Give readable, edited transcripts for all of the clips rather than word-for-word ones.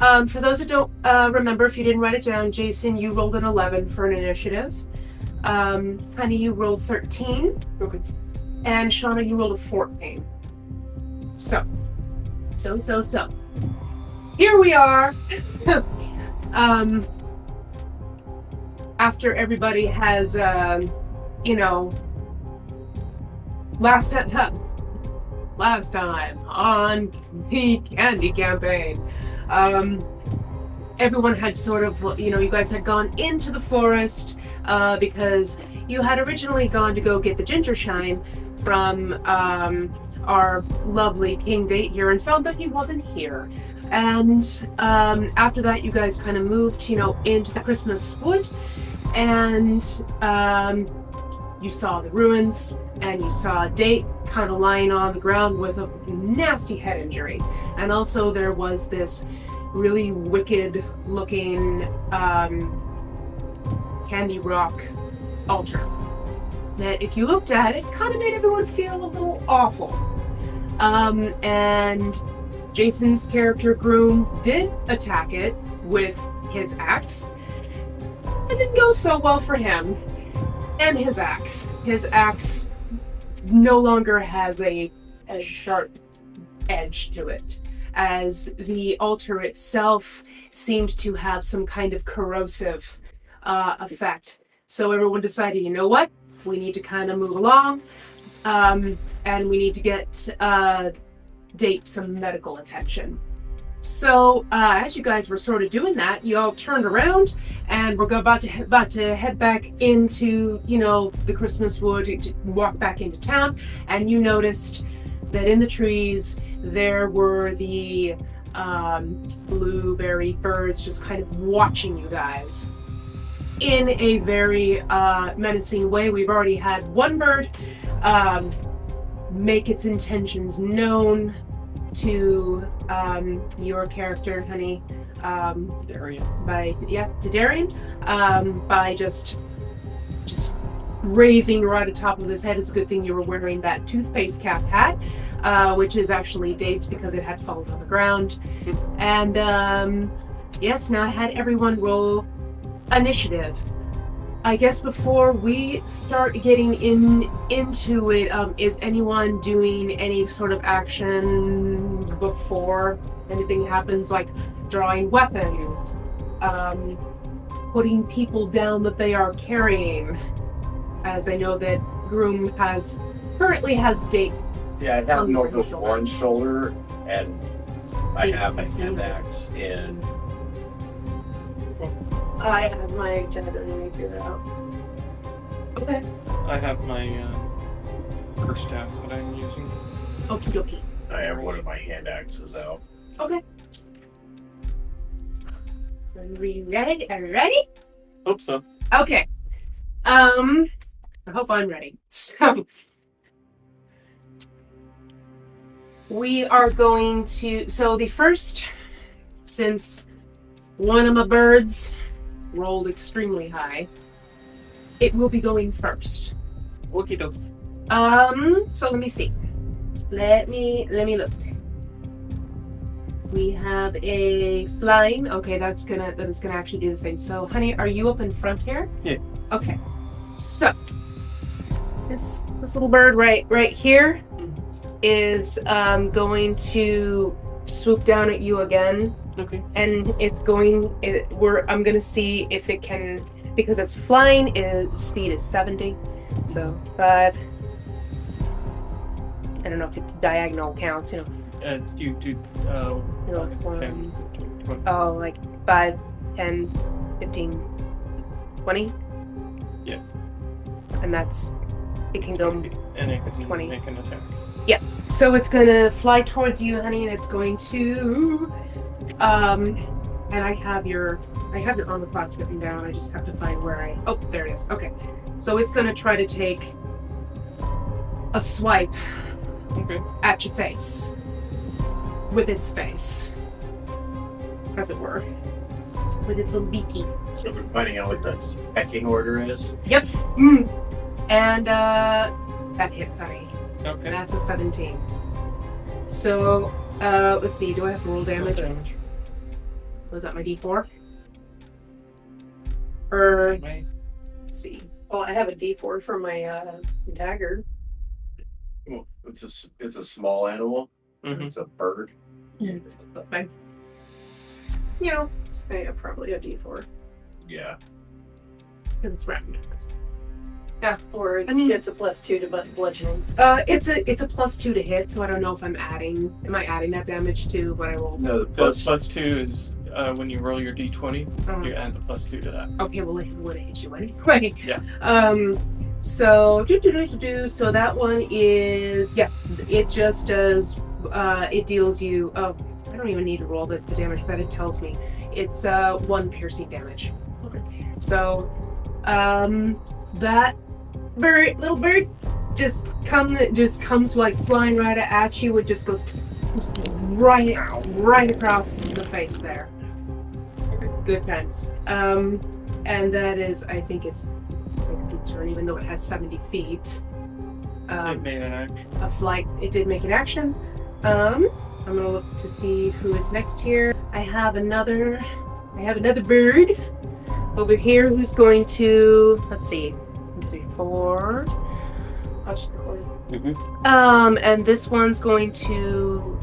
For those that don't remember, if you didn't write it down, Jason, you rolled an 11 for an initiative. Honey, you rolled 13. Okay. And Shauna, you rolled a 14. So. Here we are. After everybody has, last time on the Candy Campaign, everyone had sort of, you guys had gone into the forest because you had originally gone to go get the ginger shine from our lovely King Date here and found that he wasn't here. And after that, you guys kind of moved, into the Christmas wood, and you saw the ruins, and you saw a Date kind of lying on the ground with a nasty head injury. And also there was this really wicked looking candy rock altar that, if you looked at it, kind of made everyone feel a little awful. And Jason's character Groom did attack it with his axe. It didn't go so well for him and his axe. His axe no longer has a sharp edge to it, as the altar itself seemed to have some kind of corrosive effect. So everyone decided, you know what? We need to kind of move along, and we need to get Date some medical attention. So as you guys were sort of doing that, you all turned around and were about to head back into, the Christmas wood, to walk back into town, and you noticed that in the trees there were the blueberry birds just kind of watching you guys in a very menacing way. We've already had one bird make its intentions known to your character, Honey, Darian. to Darian, by just grazing right at the top of his head. It's a good thing you were wearing that toothpaste cap hat, which is actually Date's because it had fallen on the ground. And yes, now I had everyone roll initiative. I guess before we start getting into it, is anyone doing any sort of action before anything happens, like drawing weapons, putting people down that they are carrying? As I know that Groom currently has Date. Yeah, I have no one shoulder, and I have my hand axe in. I have my gender to figure it out. Okay. I have my curse staff that I'm using. Okie dokie. I have one of my hand axes out. Okay. Are we ready? Are you ready? Hope so. Okay. I hope I'm ready. So we are going to. So the first, since one of my birds rolled extremely high, it will be going first. Okie doke. So let me see. Let me look. We have a flying. Okay, that is gonna actually do the thing. So, Honey, are you up in front here? Yeah. Okay. So this little bird right here is going to swoop down at you again. Okay. And it's I'm gonna see if it can, because it's flying, speed is 70. So 5. I don't know if it diagonal counts, It's due to 10, 20. Oh, like 5, 10, 15, 20? Yeah. And it can go. And it can 20. make an attack. Yeah. So it's gonna fly towards you, Honey, and it's going to and I have your armor class written down. I just have to find where oh, there it is. Okay. So it's gonna try to take a swipe at your face. With its face. As it were. With its little beaky. So we're finding out what the pecking order is. Yep. And that hits, Honey. Okay. That's a 17. So let's see, do I have to roll damage? Was that my D4? Or Right. let's see. Oh, I have a D4 for my dagger. Well, it's a small animal. Mhm. It's a bird. It's okay. So yeah, probably a D4. Yeah. It's round. Or I mean- it's a +2 to bludgeoning. It's a +2 to hit, so I don't know if am I adding that damage to what I roll? No, the The plus. +2 is when you roll your d20, Um, you add the +2 to that. Okay, well, it would have hit you anyway. Yeah. So so that one is it just does it deals you. Oh, I don't even need to roll the damage that it tells me. It's 1 piercing damage. Okay. So that little bird just comes like flying right at you. It just goes right across the face there. Good times. And that is, I think it's turn, even though it has 70 feet. It made an action. A flight. It did make an action. I'm gonna look to see who is next here. I have another bird over here who's going to, let's see, 1, 2, 3, 4. I'll just record. And this one's going to,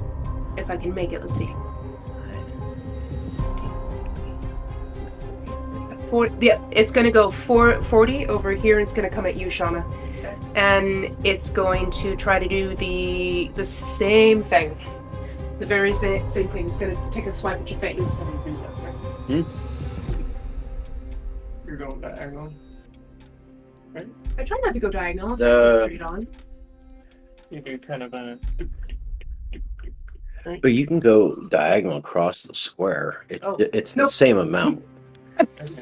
if I can make it, let's see. 40, yeah, it's going to go 40 over here, and it's going to come at you, Shauna. Okay. And it's going to try to do the same thing. The very same thing. It's going to take a swipe at your face. You're going diagonal. I try not to go diagonal. Straight on. You do kind of a. But you can go diagonal across the square. It's the Nope. same amount. Okay.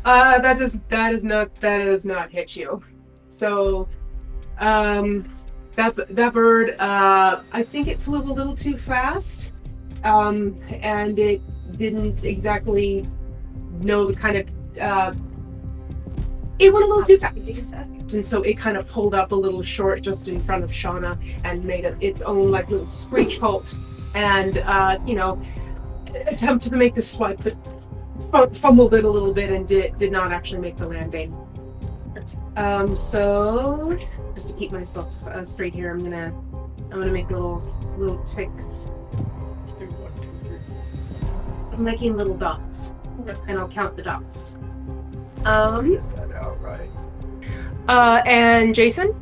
That does not hit you. So, that bird, I think it flew a little too fast, and it didn't exactly know the kind of, it went a little too fast. And so it kind of pulled up a little short just in front of Shauna and made its own like little screech halt and, attempted to make the swipe, but fumbled it a little bit and did not actually make the landing. So just to keep myself straight here, I'm gonna make little ticks. I'm making little dots, and I'll count the dots. Get that out right. And Jason,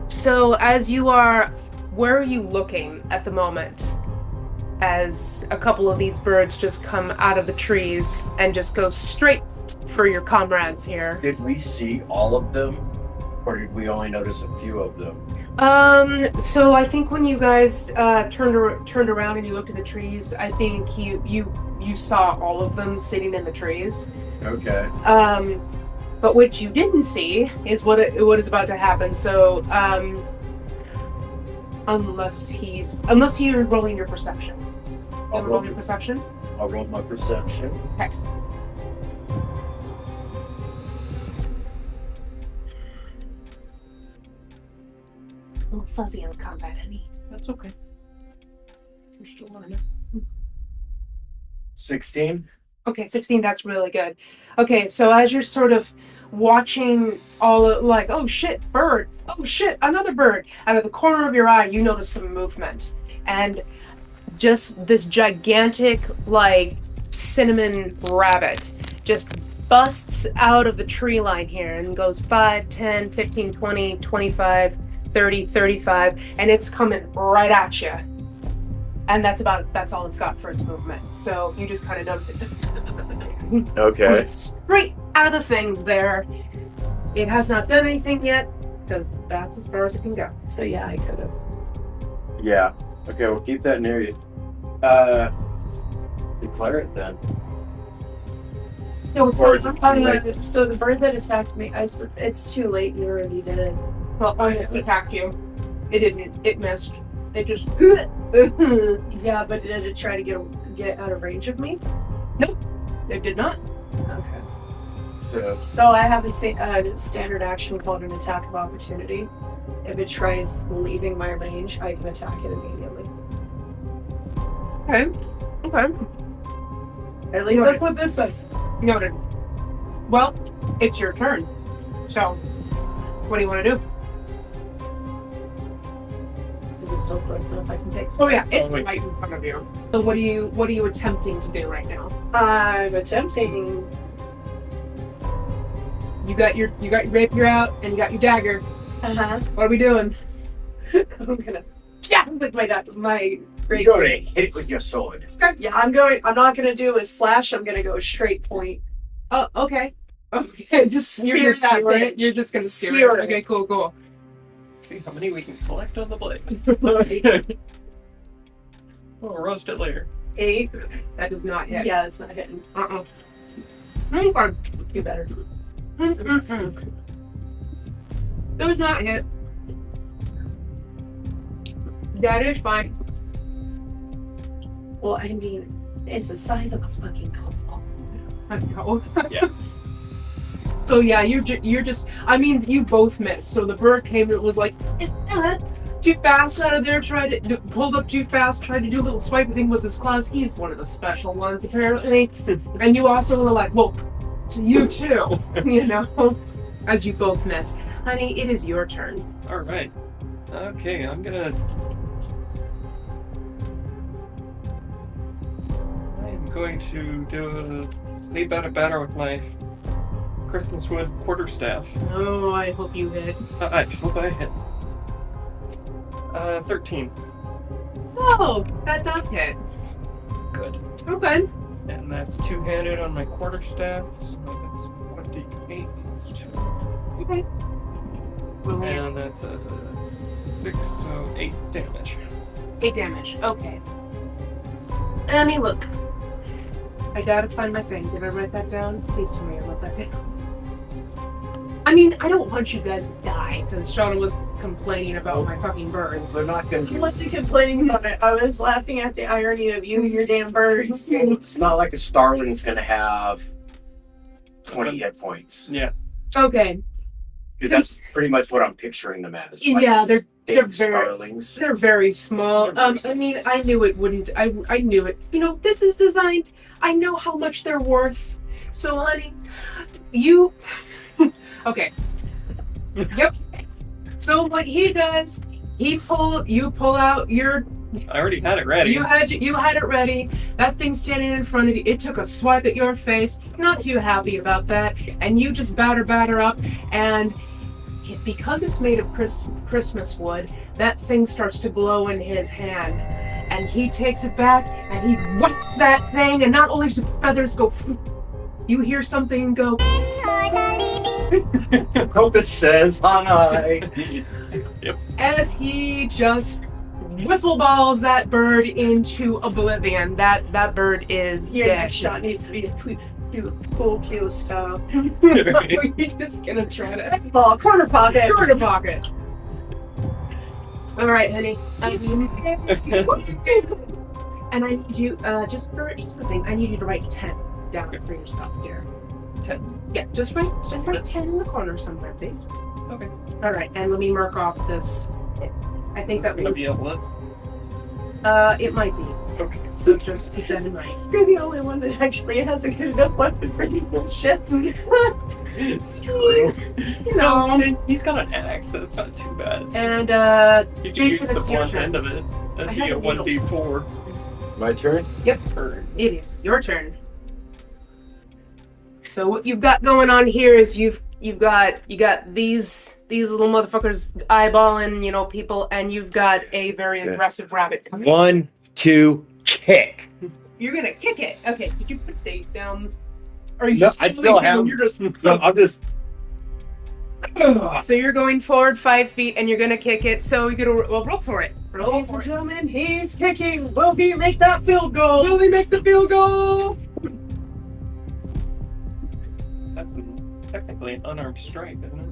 so as you are, where are you looking at the moment? As a couple of these birds just come out of the trees and just go straight for your comrades here. Did we see all of them, or did we only notice a few of them? So I think when you guys turned around and you looked at the trees, I think you saw all of them sitting in the trees. Okay. But what you didn't see is what is about to happen. So unless you're rolling your perception. I'll Roll your perception. I'll roll my perception. Okay. A little fuzzy on the combat, honey. That's okay. You're still learning. 16. Okay, 16, that's really good. Okay, so as you're sort of watching like, oh shit, bird, oh shit, another bird, out of the corner of your eye, you notice some movement. And just this gigantic, like, cinnamon rabbit just busts out of the tree line here and goes 5, 10, 15, 20, 25, 30, 35, and it's coming right at you. And that's all it's got for its movement. So you just kind of notice it. Okay. It's straight out of the things there. It has not done anything yet, because that's as far as it can go. So yeah, I could have. Yeah. Okay, we'll keep that near you. Declare it then. No, it's Or is I'm it talking too about so the bird that attacked me. It's too late. You already did it. Well, it attacked you. It didn't. It missed. It just. Yeah, but did it try to get out of range of me? It did not. Okay. So So I have a standard action called an attack of opportunity. If it tries leaving my range, I can attack it immediately. Okay. Okay. At least that's what this says. Noted. Well, it's your turn. So, what do you want to do? Is it still close enough I can take? So yeah, it's wait. right in front of you. So what are you attempting to do right now? I'm attempting. You got your rapier out and you got your dagger. What are we doing? I'm gonna stab with my You're gonna hit it with your sword. Yeah, I'm not gonna do a slash. I'm gonna go straight point. Oh, okay. Okay, just you're Spear gonna that skewer it. bitch. You're just gonna skewer Skewer it. it. Okay, cool. See how many we can collect on the blade. We'll roast it later. 8. That does not hit. Yeah, it's not hitting. Fine. Do better. Does not hit. That is fine. Well, I mean, it's the size of a fucking golf ball. I know. Yeah. So yeah, you're just. I mean, you both missed. So the bird came and it was like too fast out of there. Pulled up too fast. Tried to do a little swipe. Thing was his claws. He's one of the special ones apparently. And you also were like, well, to you too. You know, as you both missed. Honey, it is your turn. All right. Okay, I'm going to do a leap out of battle with my Christmas wood quarterstaff. Oh, I hope you hit. I hope I hit. 13. Oh, that does hit. Good. Okay. And that's two-handed on my quarterstaff, so that's 1d8 plus 2. Okay. And that's a 6, so 8 damage. 8 damage. Okay. Let me look. I gotta find my thing. Did I write that down? Please tell me I wrote that down. I mean, I don't want you guys to die, because Shauna was complaining about my fucking birds. They're not gonna I be. wasn't complaining about it. I was laughing at the irony of you and your damn birds. It's not like a starling's gonna have 20 hit points. Yeah. Okay. Because that's pretty much what I'm picturing them as. Yeah, these they're big very- starlings. They're very small. I mean, I knew it wouldn't. I knew it. You know, this is designed. I know how much they're worth. So, honey, you. Okay. Yep. So what he does, you pull out your. I already had it ready. You had it ready. That thing standing in front of you. It took a swipe at your face. Not too happy about that. And you just batter up, and because it's made of Christmas wood, that thing starts to glow in his hand. And he takes it back and he whacks that thing, and not only do the feathers go, you hear something go. Compass says hi. As he just wiffle balls that bird into oblivion. That bird is Your dead. next shot needs to be cool Q style. You're just gonna try to Ball, corner pocket. corner pocket. All right, honey. And I need you just for thing. I need you to write 10 down for yourself here. 10. Yeah, just write 10 in the corner somewhere, please. Okay. All right, and let me mark off this. I think Is this that gonna was. be a list? It might be. Okay. So just keep that in mind. You're the only one that actually has a good enough weapon for these little shits. It's true. You know. He's got an axe, so it's not too bad. And You can Jason, use the it's your blunt turn. end of it. That'd I be have a a needle. 1d4. My turn? Or, it is your turn. So what you've got going on here is you got these little motherfuckers eyeballing, people, and you've got a very Yeah. aggressive rabbit coming. 1, 2, kick. You're gonna kick it. Okay, did you put Dave down? Or you No, just I still have- You're just No, I'm just. so you're going forward 5 feet and you're gonna kick it. So you're gonna roll for it. Roll Ladies for and it. gentlemen, he's kicking. Will he make that field goal? Will he make the field goal? that's technically an unarmed strike, isn't it?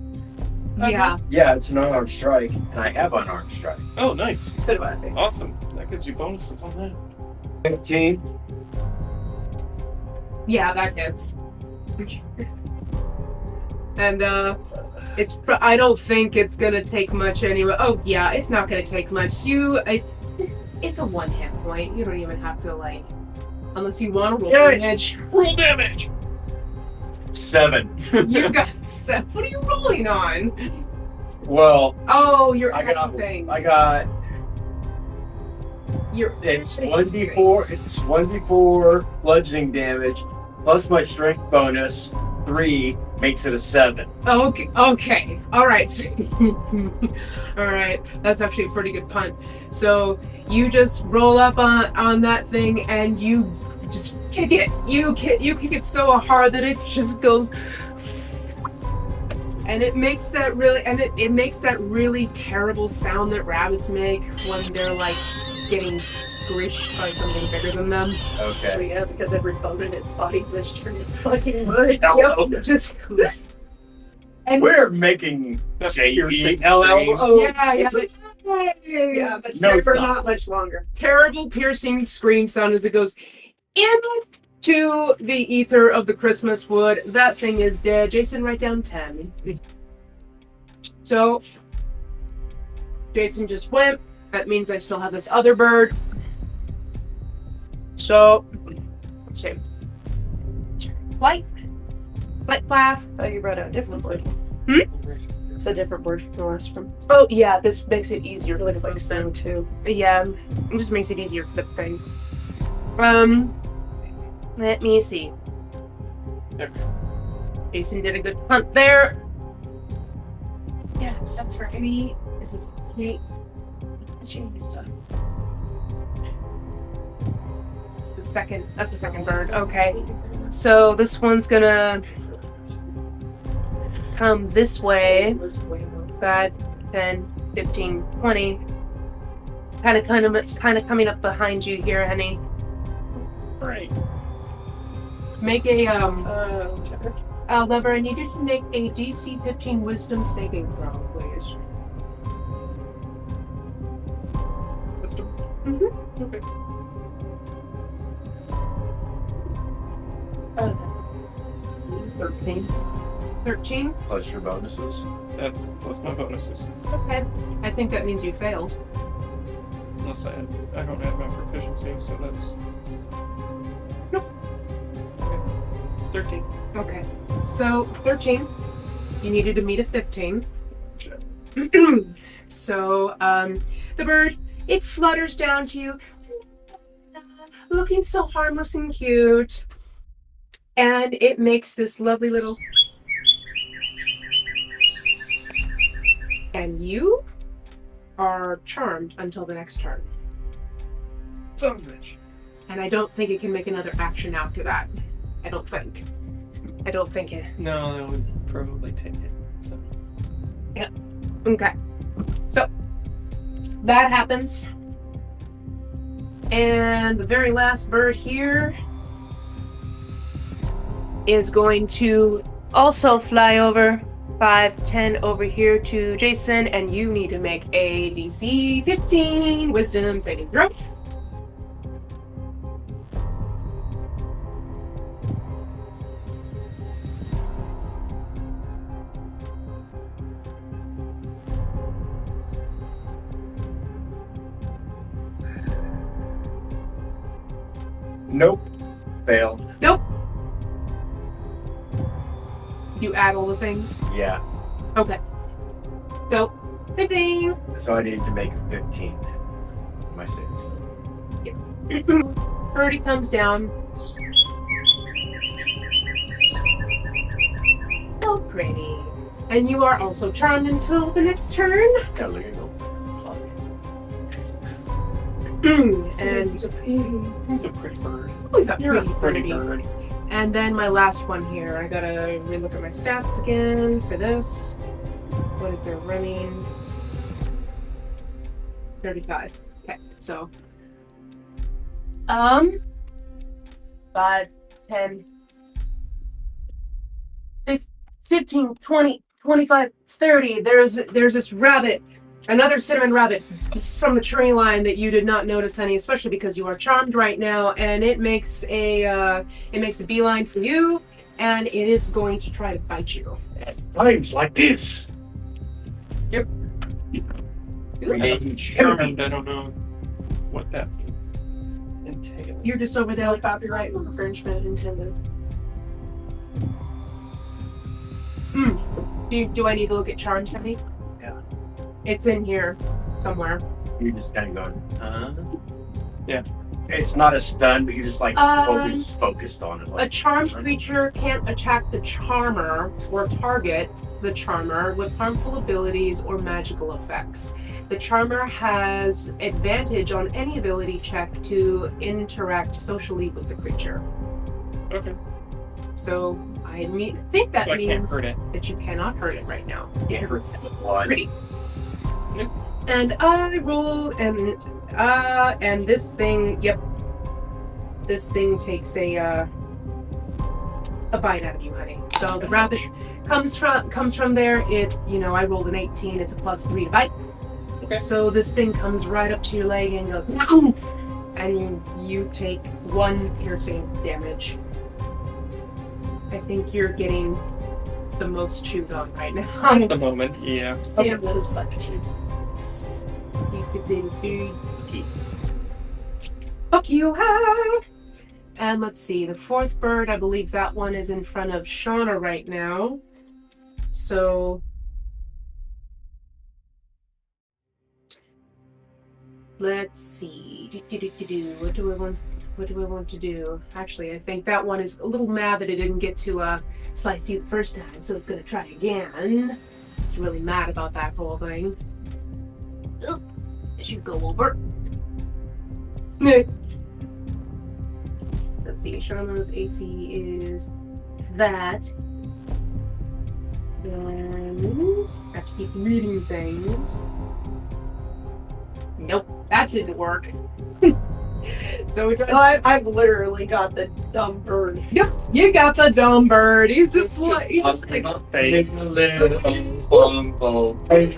Yeah. Yeah, it's an unarmed strike, and I have unarmed strike. Oh, nice. So do I. Awesome. That gives you bonuses on that. 15. Yeah, that hits. And I don't think it's gonna take much anyway. Oh yeah, it's not gonna take much. It's a 1 hit point. You don't even have to Unless you want to roll Yeah. damage. Roll damage. 7. You got 7. What are you rolling on? Well, Oh, you're I got. things. It's 1d4. It's 1d4 bludgeoning damage plus my strength bonus 3 makes it a 7. Okay. Okay. All right. All right. That's actually a pretty good punt. So you just roll up on that thing and you just kick it. You kick it so hard that it just goes. And it makes that really terrible sound that rabbits make when they're like getting squished by something bigger than them. Okay. Yeah, because every bone in its body was turned fucking wood. Yep, just and We're making That's JP Oh, yeah, it's yeah, but No, for it's not. not much longer. terrible piercing scream sound as it goes into the ether of the Christmas wood. That thing is dead. Jason, write down 10. So Jason just went. That means I still have this other bird. So let's see. Flight. Flight flaff. Oh, you brought out a different word. It's a different word from the last one. Oh yeah, this makes it easier It for looks the like person. sand too. Yeah, it just makes it easier for the thing. Let me see. Jason did a good hunt there. Yeah, that's right. 3. This is 3. Stuff. That's the second bird. Okay. So this one's gonna come this way. It was way more. 5, 10, 15, 20. Kind of coming up behind you here, honey. Right. Make a Whichever. Lover, I need you to make a DC 15 Wisdom saving throw, please. Wisdom. Mm-hmm. Okay. Uh, 13. 13? plus your bonuses. That's my bonuses. Okay. I think that means you failed. Unless I don't have my proficiency, so that's. Nope. Okay. 13. Okay. So, 13. You needed to meet a 15. Shit. So, the bird, it flutters down to you, looking so harmless and cute. And it makes this lovely little. And you are charmed until the next turn. Son of a bitch. And I don't think it can make another action after that. I don't think it. No, that would probably take it. So. Okay. So that happens. And the very last bird here is going to also fly over 5, 10 over here to Jason, and you need to make a DC 15 Wisdom saving throw. Nope. Fail. You add all the things. Yeah. Okay. So 15. So I need to make a 15. My 6. Birdie comes down. So pretty. And you are also charmed until the next turn. Yeah, look at go. And Who's a pretty bird? always a You're a pretty pretty bird. And then my last one here. I gotta relook at my stats again for this. What is their running? 35. Okay, so 5, 10, 15, 20, 25, 30. There's this rabbit, another cinnamon rabbit from the tree line that you did not notice, honey, especially because you are charmed right now, and it makes a beeline for you, and it is going to try to bite you. At times like this. Yep. We need Determined, I don't know what that detail. You're just over there No like, copyright infringement intended. do I need to look at charm, Teddy? Yeah. It's in here somewhere. You're just kind of going, yeah. It's not a stun, but you're just like totally just focused on it. A Like, charmed creature can't attack the charmer or target the charmer with harmful abilities or magical effects. The charmer has advantage on any ability check to interact socially with the creature. Okay. So I think that So I can't means hurt it. that you cannot hurt it right now. yeah, It's blood. pretty. Yep. And I rolled and this thing, yep. This thing takes a bite out of you, honey. So the rabbit comes from there. It, I rolled an 18. It's a +3 to bite. Okay. So this thing comes right up to your leg and goes, no! And you take 1 piercing damage. I think you're getting the most chewed on right now. At the moment, yeah. Damn those butt teeth. Stupid little fuck you, ha! And let's see, the 4th bird, I believe that one is in front of Shauna right now. So let's see. What do I want to do? Actually, I think that one is a little mad that it didn't get to slice you the first time, so it's gonna try again. It's really mad about that whole thing. As you go over. Let's see, Shauna's AC is that. And I have to keep reading things. Nope, that didn't work. So it's So I've literally got the dumb bird. yep, you got the dumb bird. He's just It's like, face.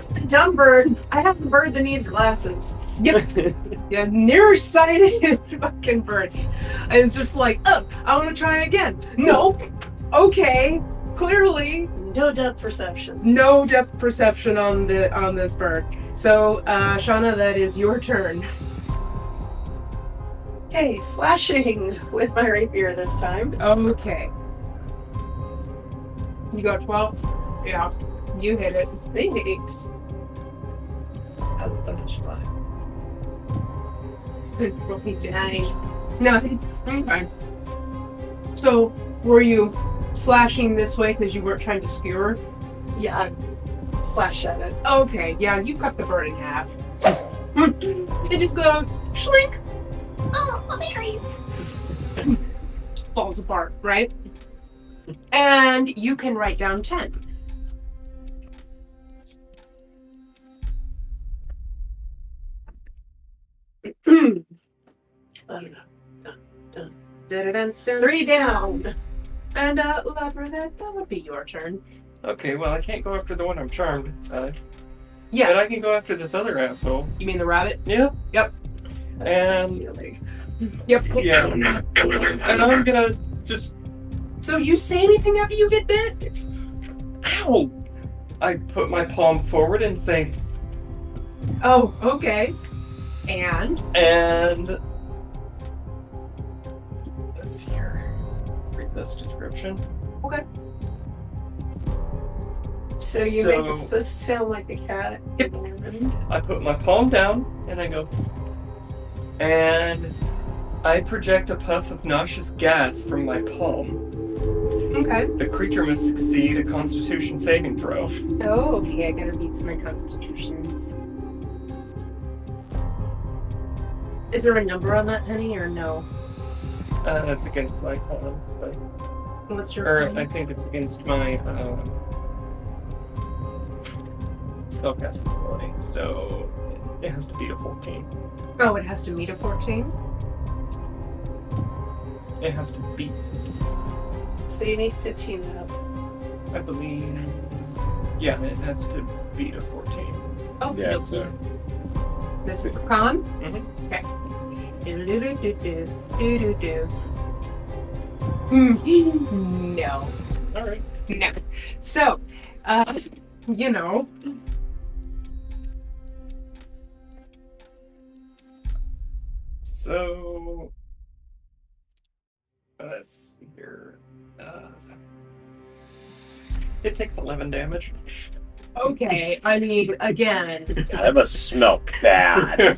The dumb bird. I have the bird that needs glasses. yep, yeah, nearsighted fucking bird. And it's just like, oh, I want to try again. No, okay, clearly No depth perception. no depth perception on this bird. So, Shauna, that is your turn. Okay, slashing with my rapier this time. Okay. You got 12? Yeah, you hit it. Thanks. Nice. No, okay. So, were you slashing this way because you weren't trying to skewer? Yeah, I slash at it. Okay, yeah, you cut the bird in half. It just goes shlink. Oh, berries. Falls apart, right? And you can write down 10. Dun-dun-dun-dun. 3 down. And Labrador, that would be your turn. Okay, well, I can't go after the one I'm charmed. Yeah. But I can go after this other asshole. You mean the rabbit? Yeah. Yep. And Yep. yeah. And I'm gonna just. So you say anything after you get bit? Ow! I put my palm forward and say, Oh, okay. And let's see here. Read this description. okay. So you make the fifth sound like a cat. Yep. I put my palm down and I go, and I project a puff of nauseous gas from my palm. Okay. The creature must succeed a Constitution saving throw. Oh, okay. I gotta beat some of my constitutions. Is there a number on that, honey, or no? That's against my con, so. What's your? Or con? I think it's against my spellcasting ability, so it has to beat a 14. Oh, it has to meet a 14. It has to beat, So you need 15 up. I believe. Yeah, it has to beat a 14. Oh, Yeah, okay. so This is for con. Mhm. Okay. Do. No. Alright. No. So, you know. So Let's see here. It takes 11 damage. Okay, I mean, again, That must smell bad.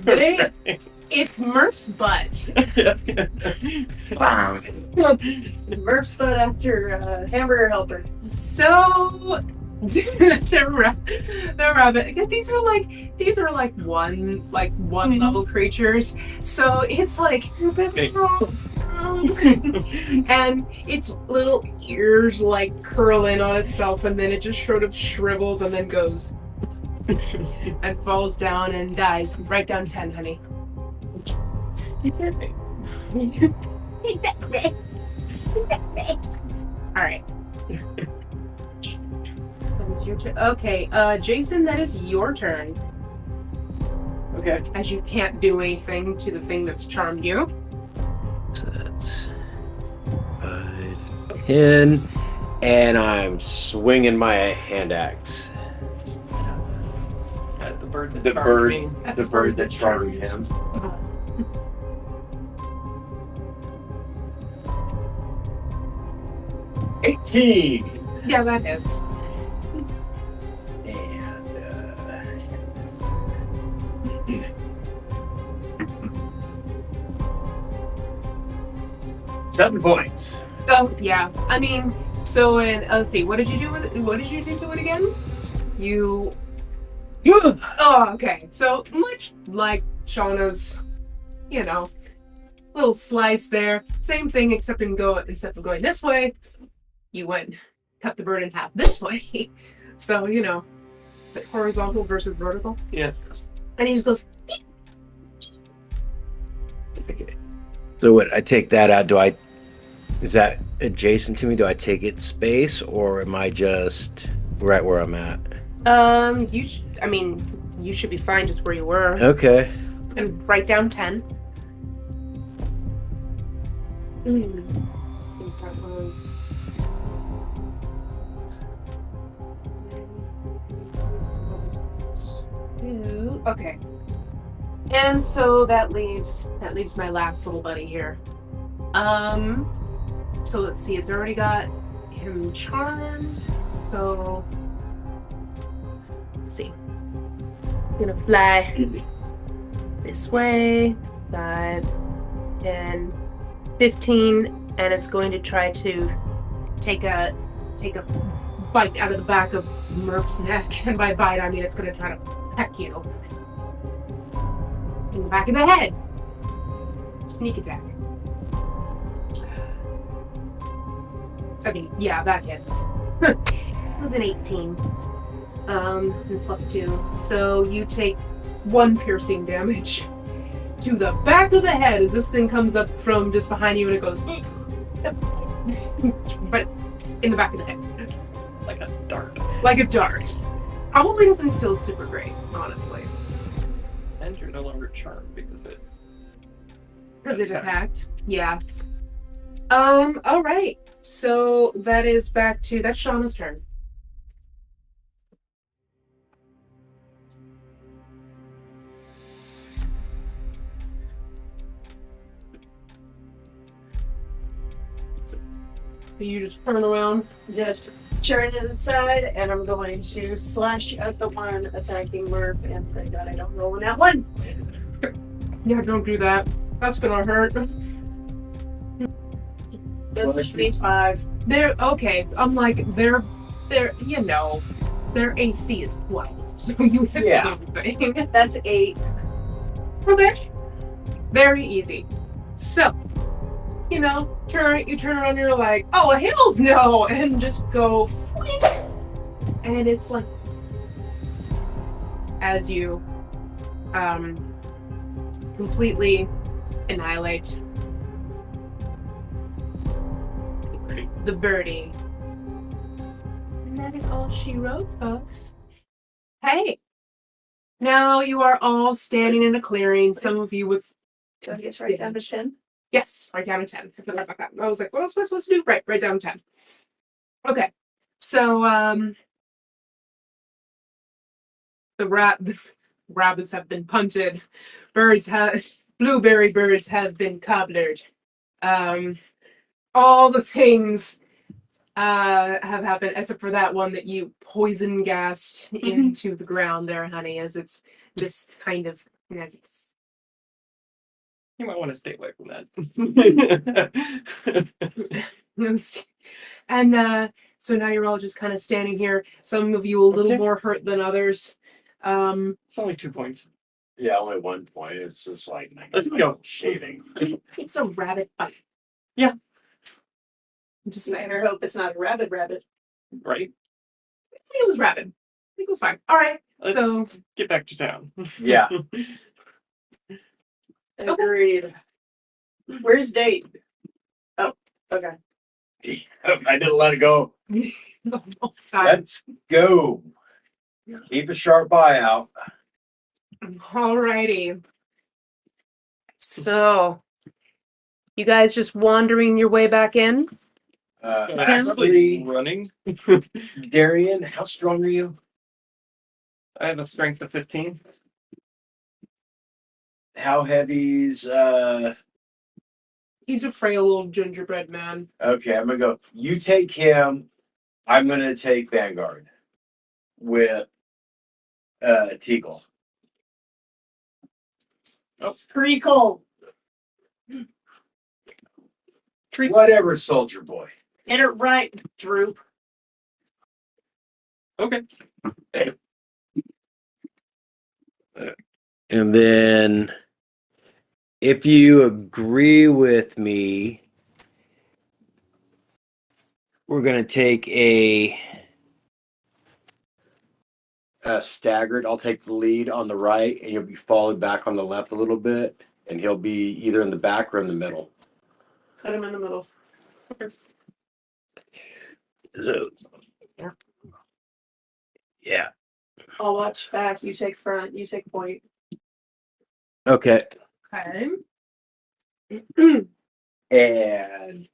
it's Murph's butt. Bang. Murph's butt after hamburger helper. So the rabbit. Again, these are like one level creatures. So it's like and its little ears like curl in on itself, and then it just sort of shrivels and then goes and falls down and dies. Write down 10, honey. All right. That is your turn. Okay, Jason, that is your turn. Okay. As you can't do anything to the thing that's charmed you. So that's 5, 10, and I'm swinging my hand axe. At the bird that The charmed bird. me. The bird that charmed him. 18. Yeah, that hits. And 7 points. Oh, yeah. I mean, so let's see. What did you do with it? What did you do to it again? You. Oh, okay. So much like Shauna's, little slice there. Same thing, except instead of going this way, you cut the bird in half this way. So the horizontal versus vertical. Yeah. And he just goes. Okay. So what? I take that out. Is that adjacent to me? Do I take it space, or am I just right where I'm at? You should be fine just where you were. Okay. And write down 10. I think that was. Two. Okay. And so that leaves my last little buddy here. So let's see, it's already got him charmed. So let's see. Gonna fly this way. 5, 10, 15, and it's going to try to take a bite out of the back of Murph's neck. And by bite, I mean it's going to try to peck you in the back of the head. Sneak attack. I mean, yeah, that hits. It was an 18. And +2. So you take 1 piercing damage to the back of the head as this thing comes up from just behind you and it goes right in the back of the head. Like a dart. Like a dart. Probably doesn't feel super great, honestly. And you're no longer charmed because it attacked. Yeah. Alright. So that's Shauna's turn. You just turn around. Just turn to the side, and I'm going to slash at the one attacking Murph, and thank God I don't roll in that one. Yeah, don't do that. That's gonna hurt. This is 25. They're okay. I'm like their AC is 12, so you hit Yeah. everything. That's 8. Okay. Very easy. So, you turn around and you're like, oh, hells no, and just go fling. And it's like as you completely annihilate the birdie. And that is all she wrote, folks. Hey. Now you are all standing in a clearing, some of you with Do I get to write down to 10? yes, write down a 10. I forgot about that. I was like, what was I supposed to do? Right, write down 10. Okay. So the rabbits have been punted. Blueberry birds have been cobblered. all the things have happened, except for that one that you poison gassed into the ground there, honey, as it's this kind of. You might want to stay away from that. And so now you're all just kind of standing here. Some of you a little Okay. more hurt than others. It's only 2 points. Yeah, only 1 point. It's just like Let's go. shaving. It's a rabbit bite. Yeah. I'm just I saying. better hope it's not a rabbit. Right? I think it was rabid. I think it was fine. All right. Let's So get back to town. Yeah. Agreed. Where's Date? Oh, okay. I didn't let it go. the whole time. Let's go. Keep a sharp eye out. Alrighty. So you guys just wandering your way back in? Actually, Running. Darian, how strong are you? I have a strength of 15. How heavy's He's a frail little gingerbread man. okay, I'm gonna go. You take him. I'm gonna take Vanguard with Teagle. Treacle. Whatever, soldier boy. Get it right, Droop. Okay. And then, if you agree with me, we're going to take a staggered. I'll take the lead on the right, and you'll be followed back on the left a little bit, and he'll be either in the back or in the middle. Put him in the middle. So, yeah. I'll watch back. You take front. You take point. Okay. Okay. And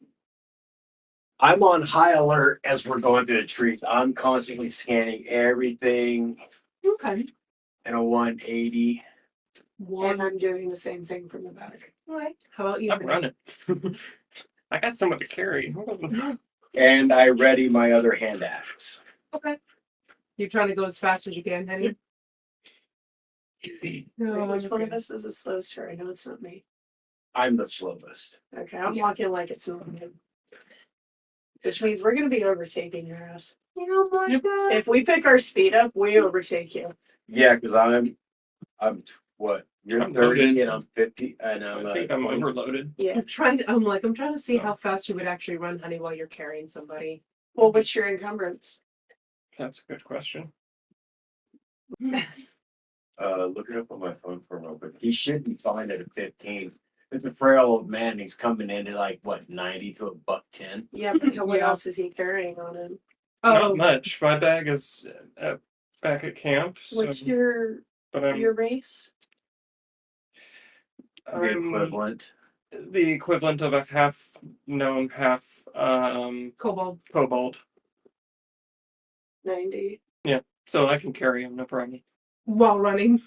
I'm on high alert as we're going through the trees. I'm constantly scanning everything Okay. in a 180. And I'm doing the same thing from the back. Alright. How about you? I'm running. I got someone to carry. And I ready my other hand axe. Okay. You're trying to go as fast as you can, honey? No, Which one of okay. us is the slowest here? I know it's not me. I'm the slowest. Okay, I'm Yeah. walking like it's not me. Which means we're gonna be overtaking your ass. Oh my Yep. god. If we pick our speed up, we overtake you. Yeah, because I'm what? You're I'm 30 loaded. and I'm 50 and I'm I think I'm 20. overloaded. Yeah. I'm trying to see how fast you would actually run, honey, while you're carrying somebody. Well, what's your encumbrance? That's a good question. Looking up on my phone for a moment. He should be fine at a 15. It's a frail old man. He's coming in at like what 90 to $110. Yeah, but what Yeah. else is he carrying on him? Not much. My bag is back at camp. What's So, your but I'm, The race? I'm equivalent. the equivalent of a half gnome, half Kobold. kobold. 90. So I can carry him, no problem. While running.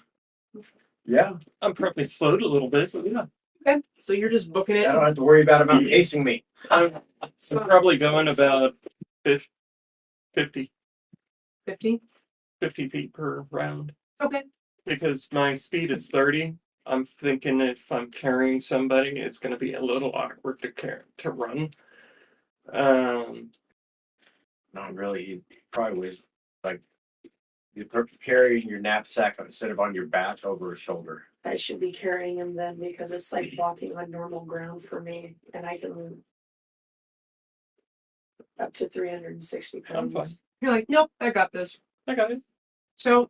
Yeah, I'm probably slowed a little bit, but yeah. Okay. So you're just booking I it. don't have to worry about him outpacing me. I'm So, probably going about 50, 50. 50 feet per round. Okay. Because my speed is 30. I'm thinking if I'm carrying somebody, it's going to be a little awkward to run. Not really. He probably was like you're carrying your knapsack instead of on your back over his shoulder. I should be carrying him then because it's like walking on normal ground for me, and I can up to 360 I'm pounds. fine. You're like, nope, I got this. I got it. So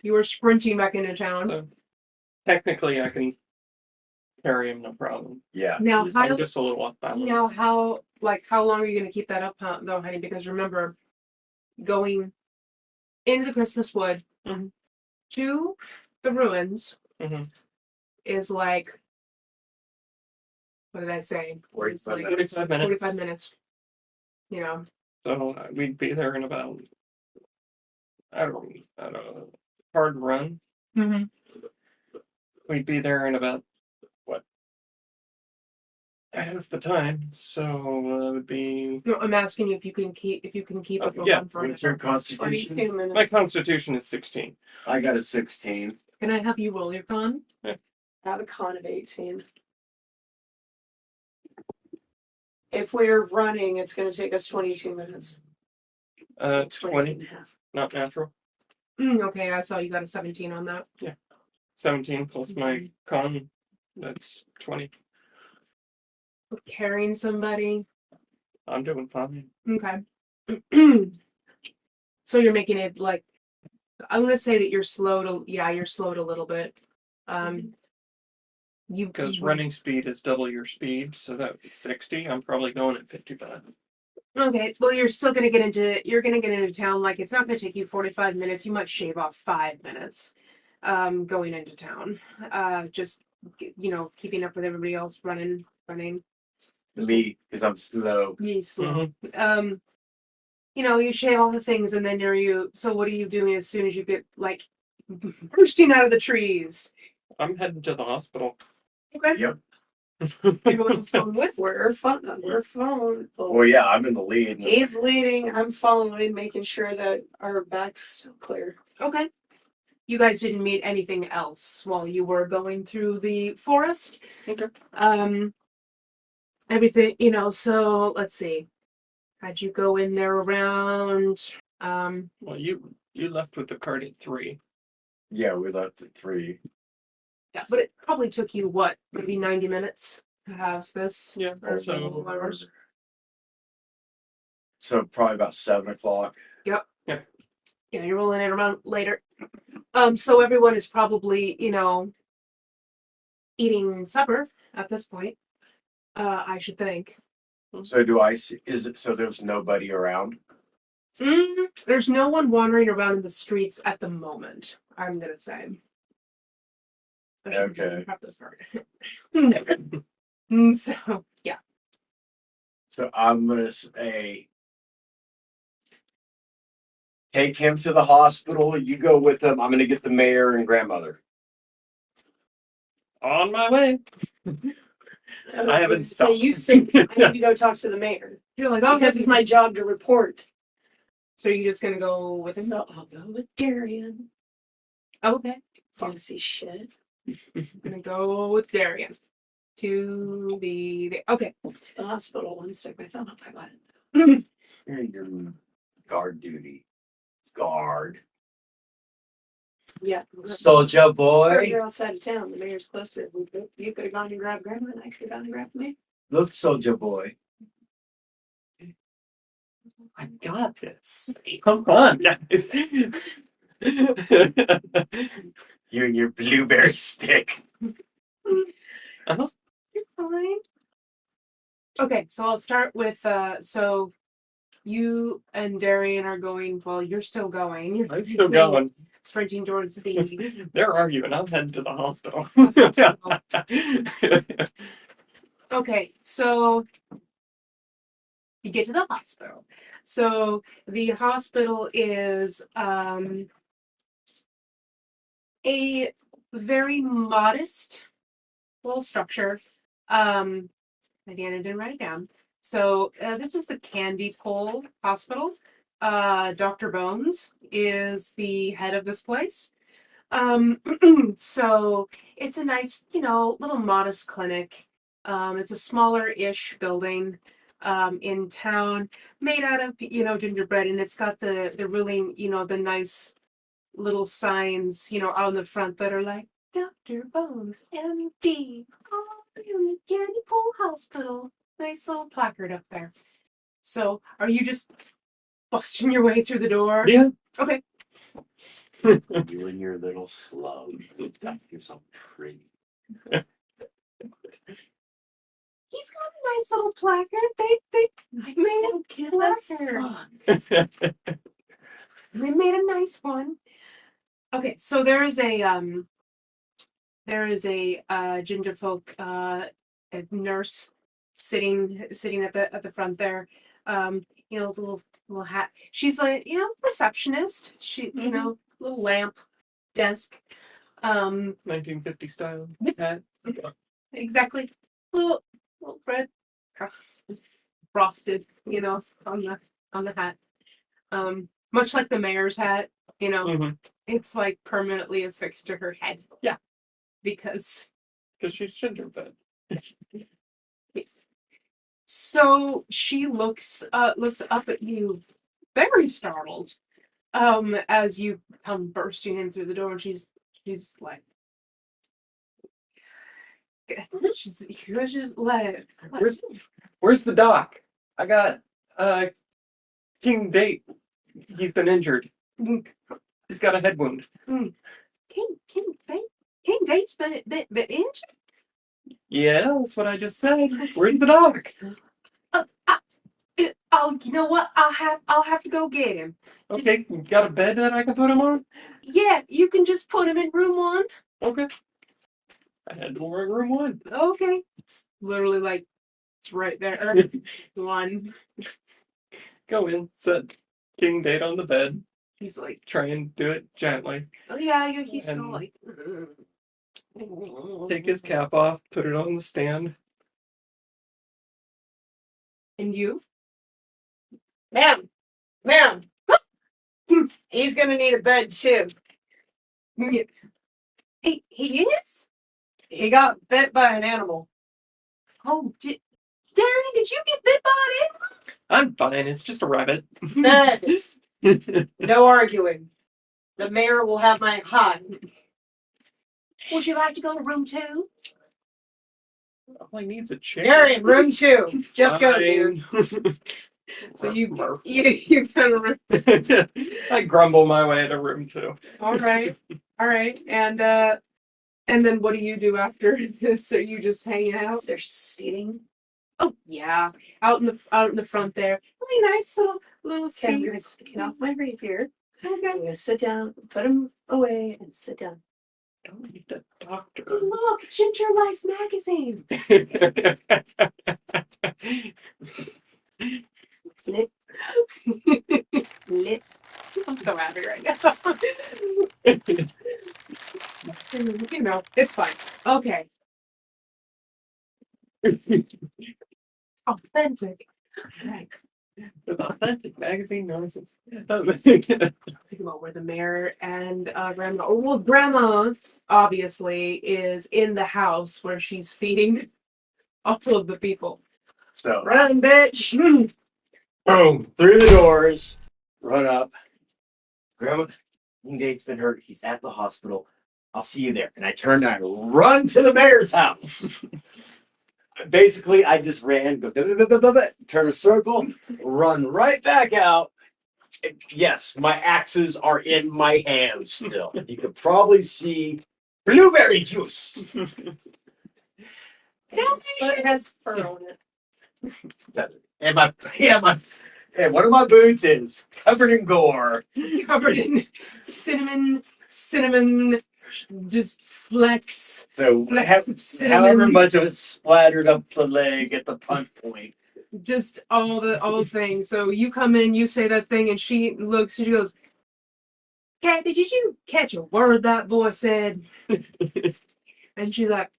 you were sprinting back into town. So technically, I can carry him, no problem. Yeah. Now, I'm just a little off balance. how long are you going to keep that up, though, honey? Because remember, going into the Christmas wood Mhm. to the ruins Mhm. is like, what did I say? It's 45 like 45 minutes. 45 minutes. You know, So we'd be there in about, I don't know, hard run. mm-hmm. We'd be there in about, what, half the time, so it would be. No, I'm asking you if you can keep Oh, it yeah. on for What's your an hour. constitution? 22 minutes. My constitution is 16. I got a 16. Can I have you roll your con? I have a con of 18. If we're running, it's going to take us 22 minutes. 20, and a half. not natural. Okay, I saw you got a 17 on that. 17 plus my con, that's 20. Carrying somebody. I'm doing fine. Okay. So you're making it like, I'm gonna say that you're slowed a little bit. Because running speed is double your speed, so that's 60. I'm probably going at 55. Okay, well you're still gonna get into town. Like it's not gonna take you 45 minutes. You might shave off 5 minutes going into town. Just keeping up with everybody else running. Me, because I'm slow. Yeah, slow. You shave all the things and then so what are you doing as soon as you get like bursting out of the trees? I'm heading to the hospital. Okay. Yep. Everyone else going with? We're phone. Well, yeah, I'm in the lead. He's leading. I'm following, making sure that our back's clear. Okay. You guys didn't meet anything else while you were going through the forest? Okay. Everything, so let's see. How'd you go in there around? Well, you left with the cart at 3. Yeah, we left at 3. Yeah, but it probably took you what, maybe 90 minutes to have this? Yeah, Or so hours? So probably about 7 o'clock. Yeah, you're rolling it around later. So everyone is probably, eating supper at this point. I should think. So do I see, is it so there's nobody around? There's no one wandering around in the streets at the moment, I'm gonna say. Especially since I didn't prep this part. So, yeah. So I'm going to say, take him to the hospital. You go with him. I'm going to get the mayor and grandmother. on my way. I haven't So stopped. you say I need to go talk to the mayor You're like, oh, because it's my job to report. So you're just gonna go with him? So I'll go with Darian. Okay. Fancy shit. I'm gonna go with Darian to the okay. To the hospital and stick my thumb up my butt. You're guard duty. Guard. Yeah. Soldier boy. You're outside of town. The mayor's closer. You could have gone and grabbed Grandma, and I could have gone and grabbed the mayor. Look, soldier boy. I got this. Come on, guys. You and your blueberry stick. Uh-huh. You're fine. Okay, so I'll start with so you and Darian are going. Well, you're still going. You're I'm still going. sprinting towards the They're arguing. I'm heading to the hospital. Okay, so you get to the hospital. So the hospital is a very modest little structure. Again, I didn't write it down. So this is the Kandiland Hospital. Dr. Bones is the head of this place. So it's a nice, little modest clinic. It's a smaller-ish building in town, made out of, gingerbread, and it's got the really, the nice little signs, on the front that are like, Dr. Bones, MD, in the Kandiland Hospital. Nice little placard up there. So, are you just busting your way through the door? Yeah. Okay. You and your little slug. You're so pretty. He's got a nice little placard. They made a placard. They made a nice one. Okay, so there is a gingerfolk a nurse sitting at the front there. With a little hat. She's like, receptionist. She, little lamp, desk. 1950 style hat. Exactly. Little little red cross, frosted, on the hat. Much like the mayor's hat, Mhm. it's like permanently affixed to her head. Yeah. Because Because she's gingerbread. so she looks up at you, very startled, as you come bursting in through the door, and she's like, she's like, Where's the doc? I got King Date. He's been injured. He's got a head wound. King Date's been injured. Yeah, that's what I just said. Where's the doc? Oh, you know what? I'll have to go get him. Okay, you got a bed that I can put him on? Yeah, you can just put him in room 1. Okay. I had to wear room 1. Okay. It's literally like, it's right there. 1. Go in, set King Date on the bed. He's like, Try and do it gently. oh yeah, he's still And- like. Take his cap off, put it on the stand. And you? Ma'am, he's gonna need a bed too. He is? He got bit by an animal. Oh, Darren, did you get bit by an animal? I'm fine, it's just a rabbit. Bed. No arguing. The mayor will have my hide. Would you like to go to room 2? All he needs a chair. Gary, room 2. Just go, dude. Fine. So you kind of. I grumble my way to room 2. All right, and then what do you do after this? Are you just hanging out? Is there seating? Oh yeah, out in the front there. Really nice little Okay, I'm gonna seats. get off my rapier. I'm Okay. gonna sit down, put him away, and sit down. Don't need the doctor. Look, Ginger Life magazine. Lit. I'm so happy right now. It's fine. Okay. Authentic. Right. With authentic magazine nonsense. Think about where the mayor and grandma. Oh, well, grandma obviously is in the house where she's feeding all of the people. So, Run, bitch. boom, through the doors, run up. Grandma, King Date's been hurt. He's at the hospital. I'll see you there. And I turn and I run to the mayor's house. Basically, I just ran, go, turn a circle, run right back out. Yes, my axes are in my hands still. You could probably see blueberry juice. But it has fur on it. And and one of my boots is covered in gore. Covered in cinnamon, just flecks. So Flecks of however cinnamon. much of it splattered up the leg at the punt point. Just all the things. So you come in, you say that thing, and she looks, she goes, Kathy, did you catch a word that boy said? And she's like,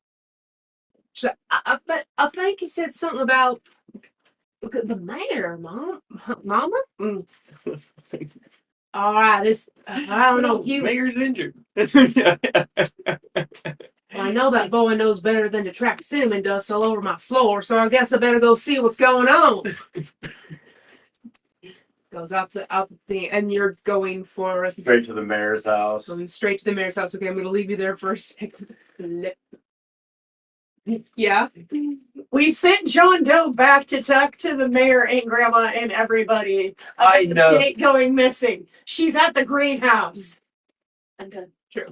I think he said something about the mayor, Mama. All right, this I don't know. Mayor's injured. I know that boy knows better than to track cinnamon dust all over my floor, so I guess I better go see what's going on. Goes out the thing, and you're going for Straight to the mayor's house. going straight to the mayor's house. Okay, I'm gonna leave you there for a second. Yeah. We sent John Doe back to talk to the mayor and grandma and everybody I about know. the date going missing. She's at the greenhouse. I'm done. True.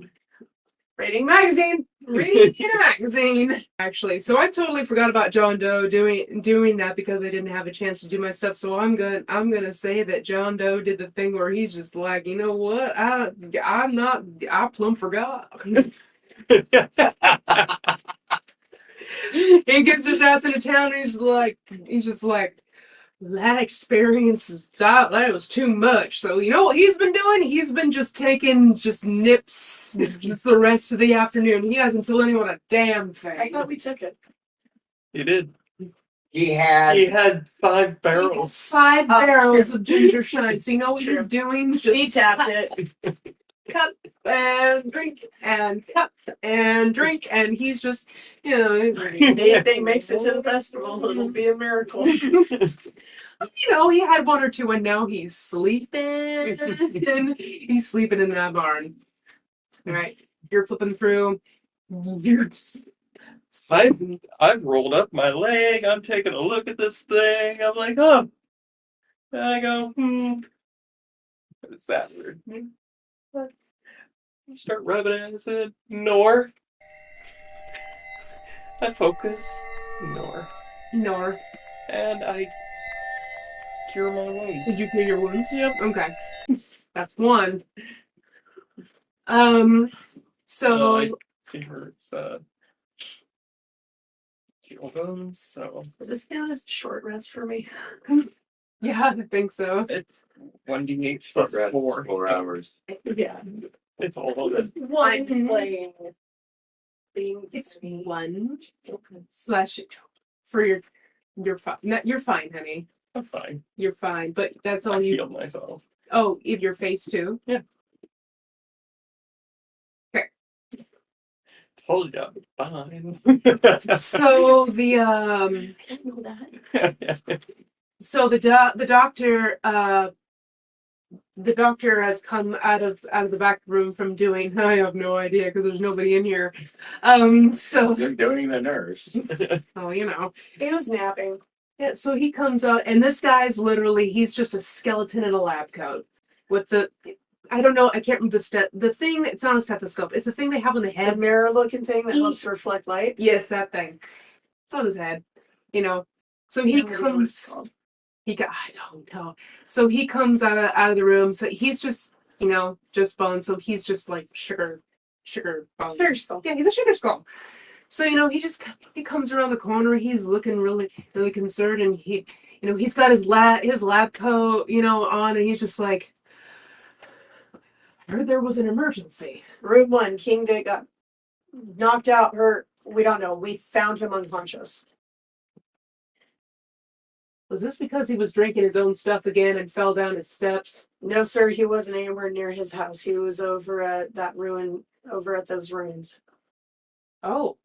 Reading magazine. Reading in a magazine. Actually, so I totally forgot about John Doe doing that because I didn't have a chance to do my stuff. So I'm gonna say that John Doe did the thing where he's just like, you know what? I plumb forgot. He gets his ass into town and he's just like, that experience that was too much. So you know what he's been doing? He's been just taking nips just the rest of the afternoon. He hasn't told anyone a damn I thing. thought we took it. You did. He had. He had 5 He barrels. has 5 Oh, barrels true. of ginger shine. So you know what True. he's doing? He Just tapped it. cup and drink and cup and drink, and he's just, you know. If they makes it to the festival, it'll be a miracle. You know, he had 1 or 2, and now he's sleeping. He's sleeping in that barn. All right, you're flipping through. You're just, I've rolled up my leg. I'm taking a look at this thing. I'm like, oh. And I go, what is that word? I start rubbing it. I said, Nor. I focus. Nor. Nor. And I cure my wounds. Did you clear your wounds? Yep. Okay, that's 1. So I see her. It's cure wounds. So Does this count as a short rest for me? yeah, I think so. it's 1d8 plus 4. 4 hours. Yeah. It's all of it. One playing. It's 1 slash for you're fine. You're fine, honey. I'm fine. You're fine, but that's all I you. healed myself. Oh, if your face too. Told you I'm fine. So the I don't know that. so the doctor has come out of the back room from doing. I have no idea because there's nobody in here. So They're doing the nurse. oh, you know. He was napping. Yeah, so he comes out, and this guy's he's just a skeleton in a lab coat with I don't know, I can't remember the thing, it's not a stethoscope, it's the thing they have on the The head. mirror looking thing that helps reflect light. Yes, that thing. It's on his head, you know. So he comes, I don't know. So he comes out of the room, so he's just, you know, just bones, so he's just like sugar bones. Sugar skull. Yeah, he's a sugar skull. So, you know, he comes around the corner, he's looking really, really concerned, and he's got his lab coat, you know, on, and he's just like, I heard there was an emergency. Room 1, King Dick got knocked out, hurt. We don't know. We found him unconscious. Was this because he was drinking his own stuff again and fell down his steps? No, sir, he wasn't anywhere near his house. He was over at that ruin, over at those ruins. Oh,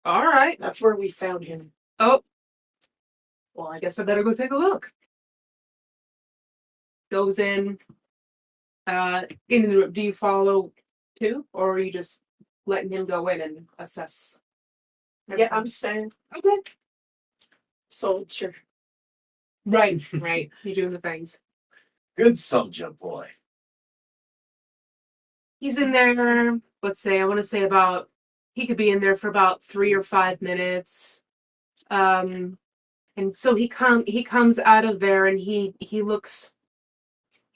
all right. That's where we found him. Oh, well, I guess I better go take a look. Goes in the room. Do you follow too, or are you just letting him go in and assess? Yeah, I'm staying. Okay. Soldier. Right. You're doing the things. Good soldier boy. He's in there. Let's say he could be in there for about 3 or 5 minutes. And so he comes out of there, and he looks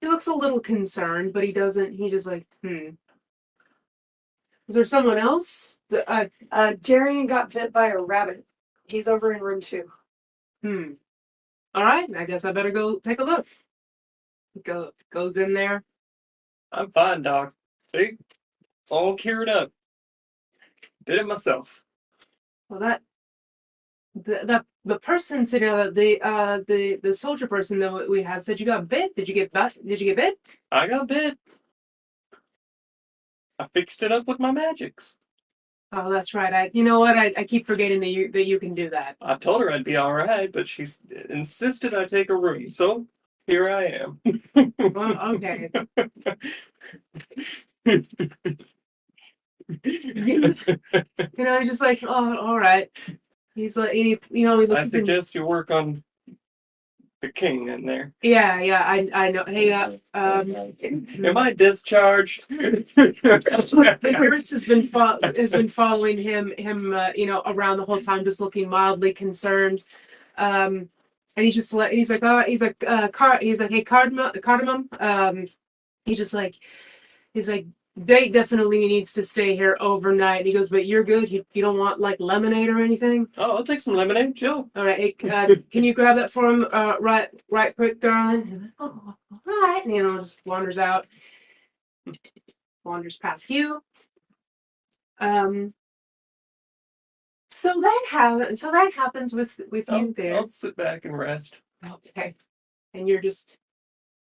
a little concerned, but he just like, Is there someone else? Darian got bit by a rabbit. He's over in room 2. All right, I guess I better go take a look. Goes in there. I'm fine, Doc. See? It's all cured up. Did it myself. Well, the person sitting the soldier person that we have said you got bit. Did you get bit? I got bit. I fixed it up with my magics. Oh, that's right. You know what? I keep forgetting that you can do that. I told her I'd be all right, but she insisted I take a room, so here I am. Well, okay. You know, he's just like, oh, all right. He's like, he looks. I suggest you work on the king in there. Yeah, I know. Hey, Am I discharged? the nurse has been following him, around the whole time, just looking mildly concerned. And he's like, hey, Cardamom. He's like, Date definitely needs to stay here overnight. He goes, but you're good. You don't want like lemonade or anything? Oh, I'll take some lemonade. Chill. All right. Hey, can you grab that for him? Right quick, darling. Oh, all right. And, just wanders out. Wanders past you. So that happens with you there. I'll sit back and rest. Okay. And you're just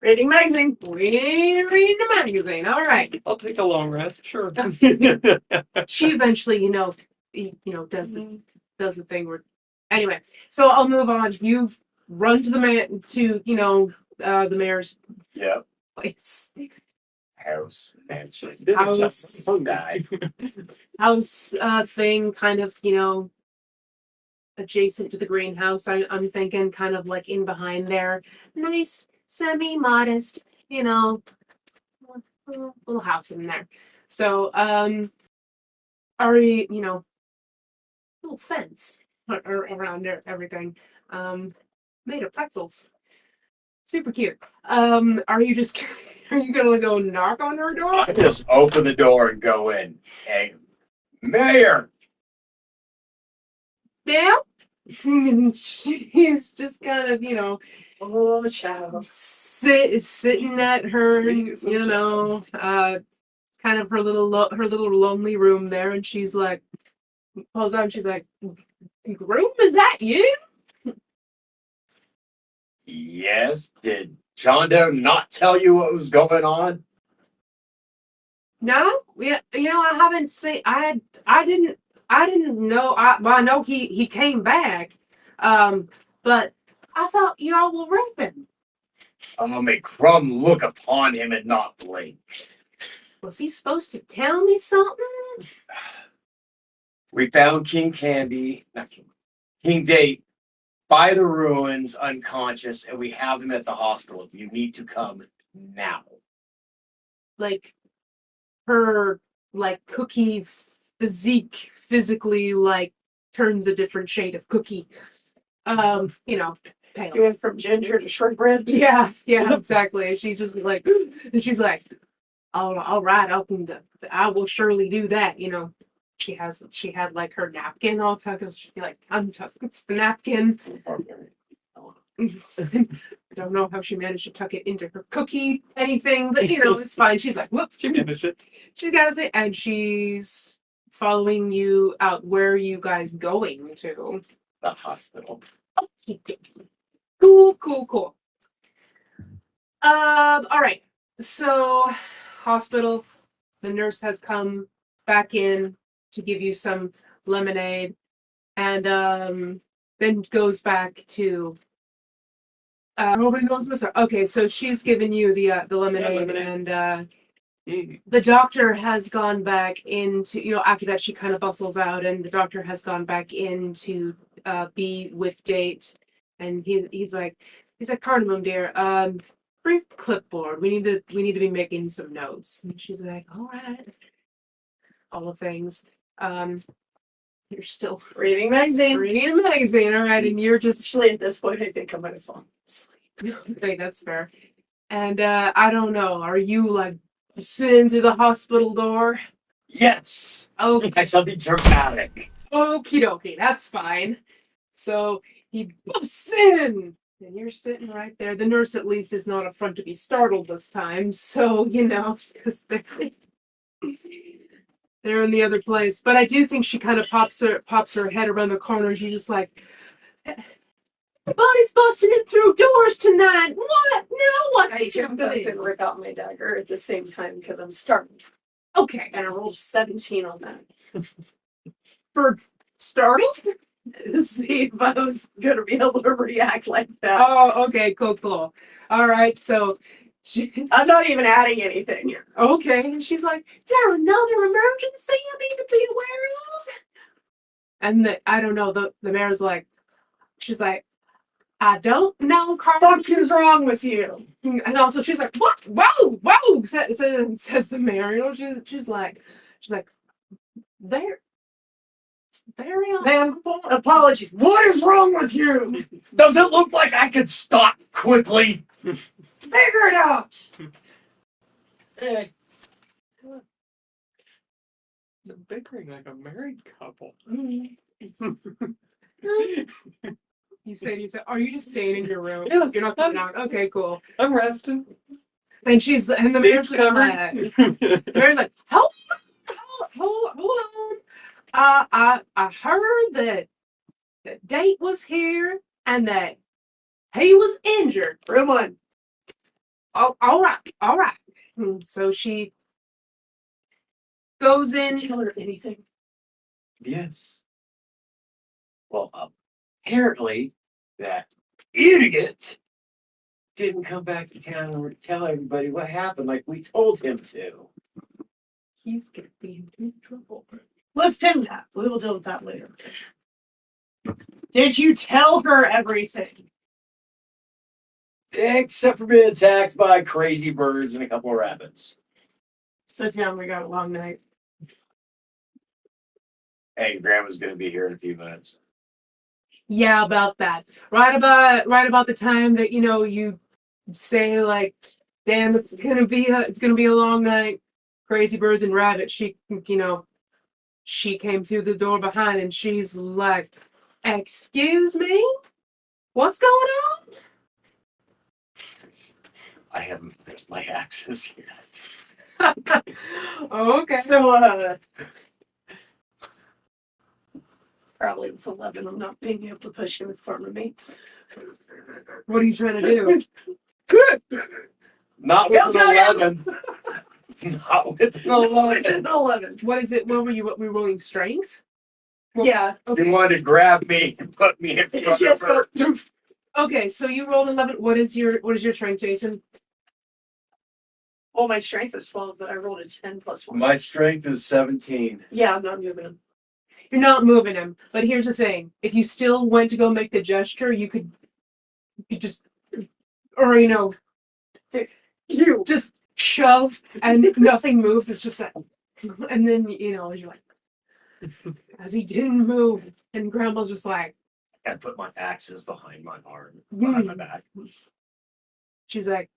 Reading magazine. reading the magazine. All right. I'll take a long rest, sure. She eventually, does the thing where. Anyway, so I'll move on. You've run to the mayor's Yep. place. House mansion. House. Guy. House thing, kind of, adjacent to the greenhouse. I'm thinking kind of like in behind there. Nice, semi-modest, little house in there. So, already, little fence around everything, made of pretzels. Super cute. Are you gonna go knock on her door? I just open the door and go in. Hey, Mayor. Yeah. And she's just kind of, Oh, child. sitting at her, kind of her little lonely room there, and she's like, pulls out, and she's like, "Groom, is that you?" Yes. Did John Doe not tell you what was going on? No, yeah, I haven't seen. I didn't know. I know he came back, but I thought y'all were ripping. I'll make Crumb look upon him and not blink. Was he supposed to tell me something? We found King Date by the ruins, unconscious, and we have him at the hospital. You need to come now. Like her, like cookie physique, physically like turns a different shade of cookie. Pale. You went from ginger to shortbread. Yeah, exactly. She's just like, and she's like, all right, I will surely do that. She had like her napkin all tucked. She like untucks the napkin. I don't know how she managed to tuck it into her cookie anything, but it's fine. She's like, whoop. She managed it. She's got it, and she's following you out. Where are you guys going to? The hospital. Cool. All right. So, hospital. The nurse has come back in to give you some lemonade, and then goes back to. Okay, so she's given you the lemonade, and the doctor has gone back into, after that she kind of bustles out, and the doctor has gone back in to be with Date, and he's like, Cardamom dear, brief clipboard. We need to be making some notes. And she's like, all right, all the things. You're still Reading magazine. reading a magazine, all right, and you're just Actually, at this point, I think I might have fallen asleep. okay, that's fair. And I don't know, are you like sitting through the hospital door? Yes. Okay, I something dramatic. okie dokie, that's fine. So he busts in, and you're sitting right there. The nurse, at least, is not upfront to be startled this time, so because they're in the other place. But I do think she kind of pops her head around the corner. She's just like, "Everybody's busting in through doors tonight. What? Now what's I jump up happening?" and rip out my dagger at the same time because I'm startled. Okay, And I rolled 17 on that. for startled. See if I was going to be able to react like that. Oh, okay, cool. All right, so I'm not even adding anything. okay, and she's like, "There another emergency you need to be aware of?" And I don't know. The mayor's like, she's like, "I don't know, Carl." What is wrong with you? And also she's like, "What? Whoa!" Says the mayor. She's like, "There." Very Ma'am, apologies. What is wrong with you? Does it look like I could stop quickly? Figure it out. They're bickering like a married couple. You said, "Are you just staying in your room? Yeah, You're not coming out." Okay, cool. I'm resting. And the mayor's Date's just like, covered. the mayor's like, hold on. I heard that Date was here and that he was injured. Room one. Oh, all right. So she goes in. Did you tell her anything? Yes. Well, apparently that idiot didn't come back to town and tell everybody what happened like we told him to. He's gonna be in trouble. Let's pin that. We will deal with that later. Did you tell her everything? Except for being attacked by crazy birds and a couple of rabbits. Sit down. We got a long night. Hey, Grandma's gonna be here in a few minutes. Yeah, about that. Right about the time that you say like, "Damn, it's gonna be a long night." Crazy birds and rabbits. She came through the door behind, and she's like, "Excuse me, what's going on?" I haven't finished my axes yet. Okay. So, probably with 11, I'm not being able to push him in front of me. What are you trying to do? Good. Not with Go an tell him! 11. Not with an 11. It's an 11. What is it? What were rolling strength? Yeah. You wanted to grab me and put me in front Just of her. go. Okay, so you rolled 11. What is your strength, Jason? Well, my strength is 12, but I rolled a 10 plus 1. My strength is 17. Yeah, I'm not moving him. You're not moving him. But here's the thing: if you still went to go make the gesture, you could just, or You. just shove, and nothing moves. It's just that, and then you're like, as he didn't move, and Grandma's just like, I put my axes behind my arm, behind my back. she's like,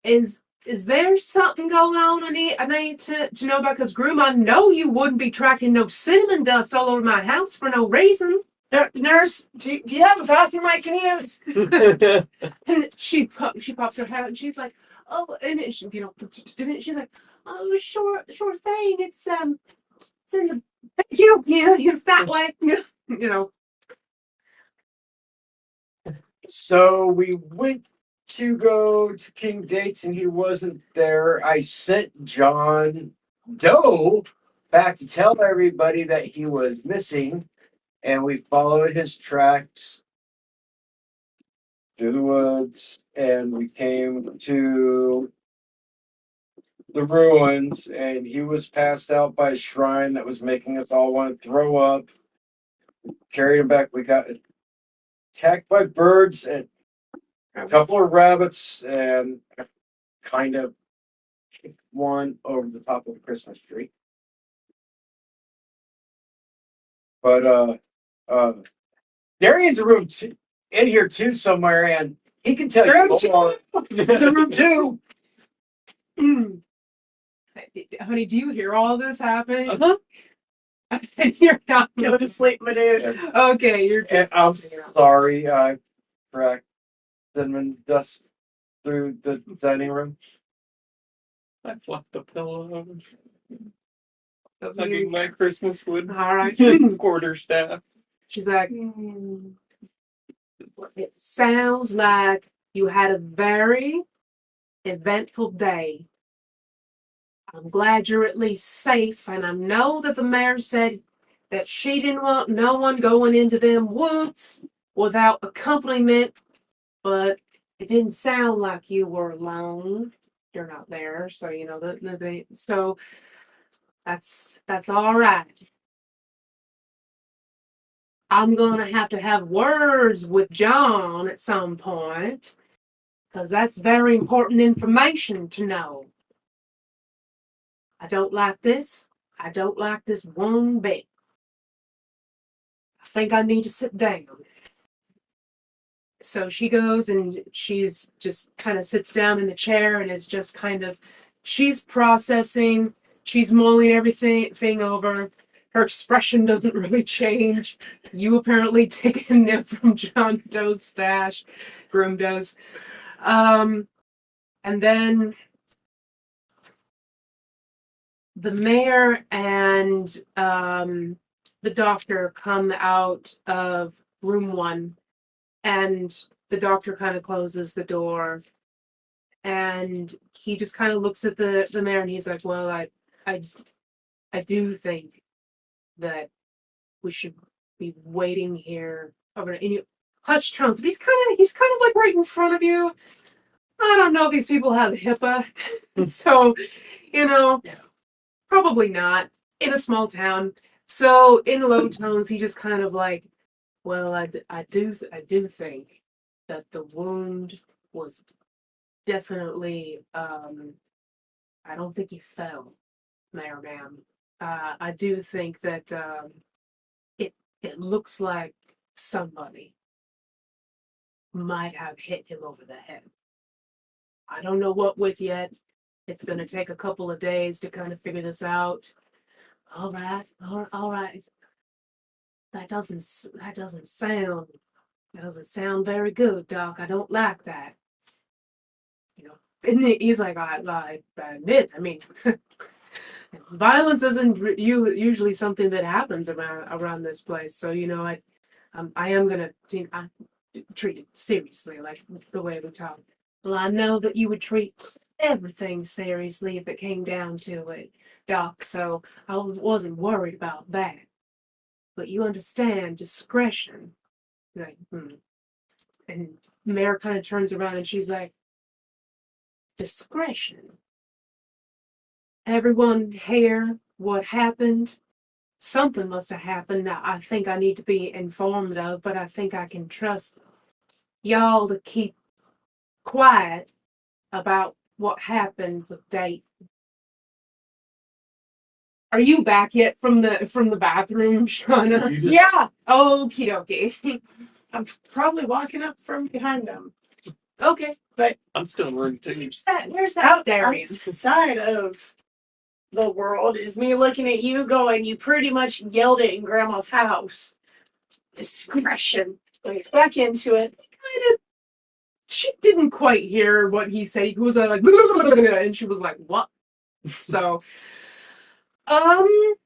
is there something going on I need to know about? Because Groom, I know you wouldn't be tracking no cinnamon dust all over my house for no reason. Nurse, do you have a bathroom I can use? And she pops her head out and she's like, oh, and she's like, oh, sure thing. It's in the yeah, it's that way. So we went to go to King Dates and he wasn't there. I sent John Doe back to tell everybody that he was missing, and we followed his tracks through the woods and we came to the ruins, and he was passed out by a shrine that was making us all want to throw up. Carried him back. We got attacked by birds and a couple of rabbits, and kind of kicked one over the top of a Christmas tree. But Darian's in here too somewhere, and he can tell Room you two. more. It's in room 2. Honey, do you hear all this happening? Uh-huh. And you're not. Go to sleep, my dude. Okay, you're And just. I'm sorry, I cracked cinnamon dust through the dining room. I fluffed the pillow. That's hugging my Christmas wood All right. quarterstaff. She's like, it sounds like you had a very eventful day. I'm glad you're at least safe, and I know that the mayor said that she didn't want no one going into them woods without accompaniment, but it didn't sound like you were alone. You're not there, so so that's all right. I'm gonna have to have words with John at some point, because that's very important information to know. I don't like this. I don't like this one bit. I think I need to sit down. So she goes and she's just kind of sits down in the chair and is just she's processing, she's mulling everything over. Her expression doesn't really change. You apparently take a nip from John Doe's stash. Groom does. And then the mayor and the doctor come out of room 1, and the doctor kind of closes the door, and he just kind of looks at the mayor, and he's like, well, I do think that we should be waiting here over in you hushed tones, but he's kind of like right in front of you. I don't know if these people have HIPAA, so Yeah. probably not in a small town. So in low tones, he just kind of like, well, I do think that the wound was definitely. I don't think he fell, Mayor Ma'am. I do think that it looks like somebody might have hit him over the head. I don't know what with yet. It's going to take a couple of days to kind of figure this out. All right. That doesn't sound very good, Doc. I don't like that. And he's like, I admit, I mean, violence isn't usually something that happens around this place. So I am gonna treat it seriously, like the way we talk. Well, I know that you would treat everything seriously if it came down to it, Doc. So I wasn't worried about that. But you understand discretion. Like, And Mare kind of turns around and she's like, discretion. Everyone hear what happened? Something must have happened that I think I need to be informed of, but I think I can trust y'all to keep quiet about what happened with Date. Are you back yet from the bathroom, Shauna? Yeah, Okie dokie. I'm probably walking up from behind them. Okay. I'm still in room 2. Where's that Darian? Outside of the world is me looking at you going, you pretty much yelled it in Grandma's house. Discretion. He's back into it. Kind of. She didn't quite hear what he said. He was like, and she was like, what? So, and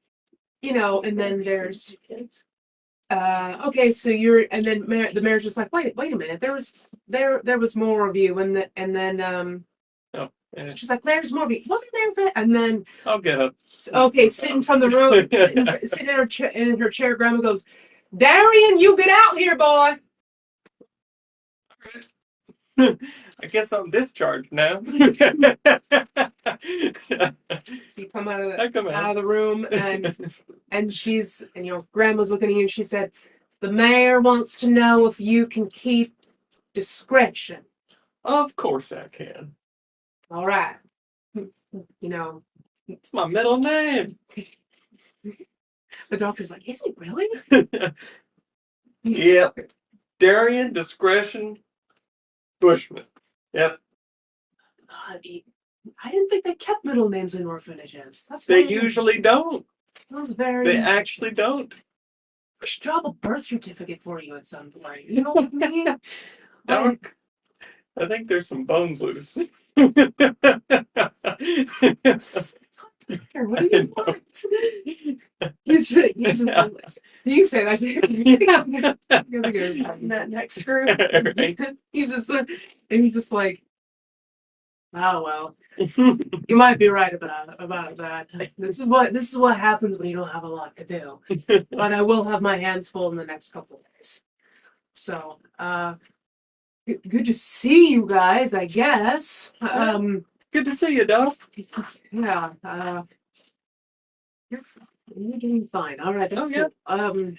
then there's okay, so and then the mayor's just like, wait a minute, there was more of you, and then Oh, yeah. she's like, there's more of you, wasn't there? And then I'll get up. okay, sitting from the room, sitting in her chair, Grandma goes, Darian, you get out here, boy. I guess I'm discharged now. So you come out of I come out. the room, and Grandma's looking at you, and she said, the mayor wants to know if you can keep discretion. Of course I can. All right. It's my middle name. The doctor's like, is it really? Yep. Darian Discretion Bushman. Yep. I didn't think they kept middle names in orphanages. That's They very usually interesting. don't. That's very. They actually don't. We should drop a birth certificate for you at some point. You know what I mean? Doc, I think there's some bones loose. It's here. What do you want? You say that to in that next group. Right. He's just like, oh well, you might be right about that. This is what happens when you don't have a lot to do. But I will have my hands full in the next couple of days. So, good to see you guys, I guess. Good to see you, Doc. Yeah. You're doing fine. All right. That's Oh, yeah. cool.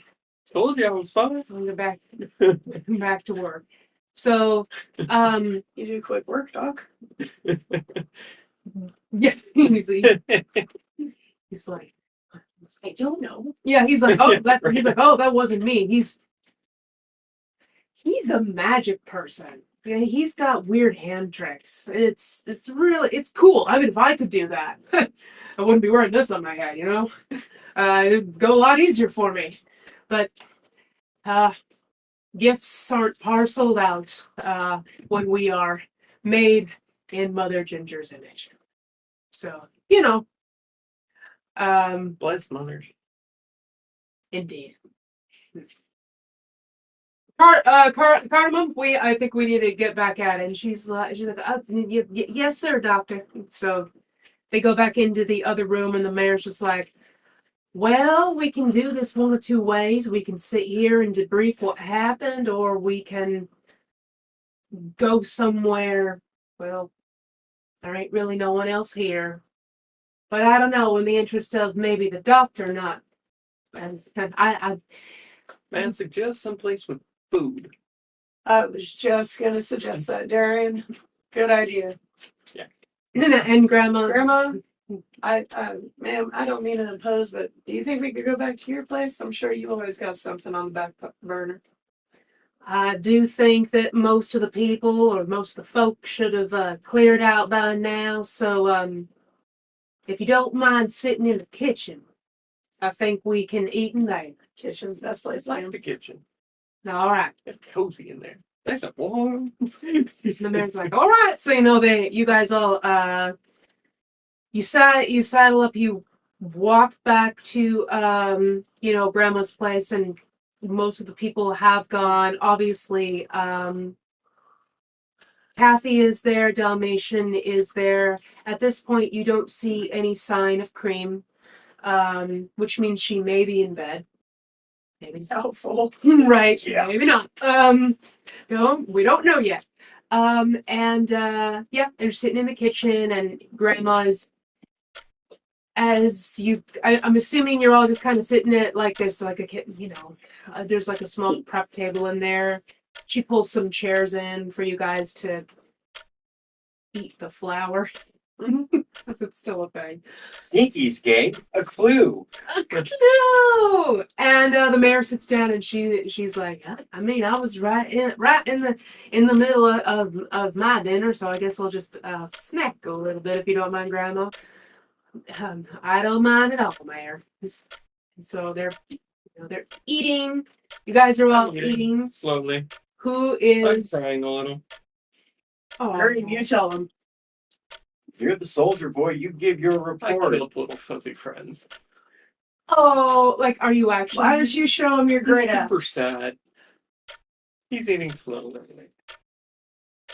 Told you I was fine. I'll go back to work. So, You do quick work, Doc. yeah, he's like, I don't know. yeah, he's like, oh, that wasn't me. He's a magic person. Yeah, he's got weird hand tricks. It's cool. I mean, if I could do that, I wouldn't be wearing this on my head, it'd go a lot easier for me. But gifts aren't parceled out when we are made in Mother Ginger's image. So, Bless mothers. Indeed. Cardamom, I think we need to get back at it. And she's like, yes, sir, doctor. So they go back into the other room, and the mayor's just like, well, we can do this one of two ways. We can sit here and debrief what happened, or we can go somewhere. Well, there ain't really no one else here. But I don't know, in the interest of maybe the doctor not. And I May I suggest someplace with food? I was just gonna suggest that, Darian. Good idea. and grandma's Grandma, ma'am, I don't mean to impose, but do you think we could go back to your place? I'm sure you always got something on the back burner. I do think that most of the people or most of the folks should have cleared out by now. So, if you don't mind sitting in the kitchen, I think we can eat in there. Kitchen's the best place, Like ma'am. the kitchen. All right. It's cozy in there. Nice and warm. The mayor's like, all right. So you guys all you saddle up. You walk back to grandma's place, and most of the people have gone. Obviously, Kathy is there, Dalmatian is there. At this point, you don't see any sign of Cream, which means she may be in bed. Maybe It's helpful. right, Yeah. maybe not. We don't know yet. They're sitting in the kitchen, and Grandma's. I'm assuming you're all just kind of sitting at like there's like there's like a small prep table in there. She pulls some chairs in for you guys to eat the flour. Because it's still a thing. Pinky's game, a clue. No! And the mayor sits down, and she's like, I mean, I was right in the middle of my dinner, so I guess I'll just snack a little bit if you don't mind, Grandma. I don't mind at all, Mayor. So they're eating. You guys are all I'm eating. slowly. Who I'm is? crying a little. Oh, Hurry, you tell him. You're the soldier boy. You give your I report. killed little fuzzy friends. Oh, like, are you actually? Why don't you show him your He's great super axe? sad. He's eating slowly.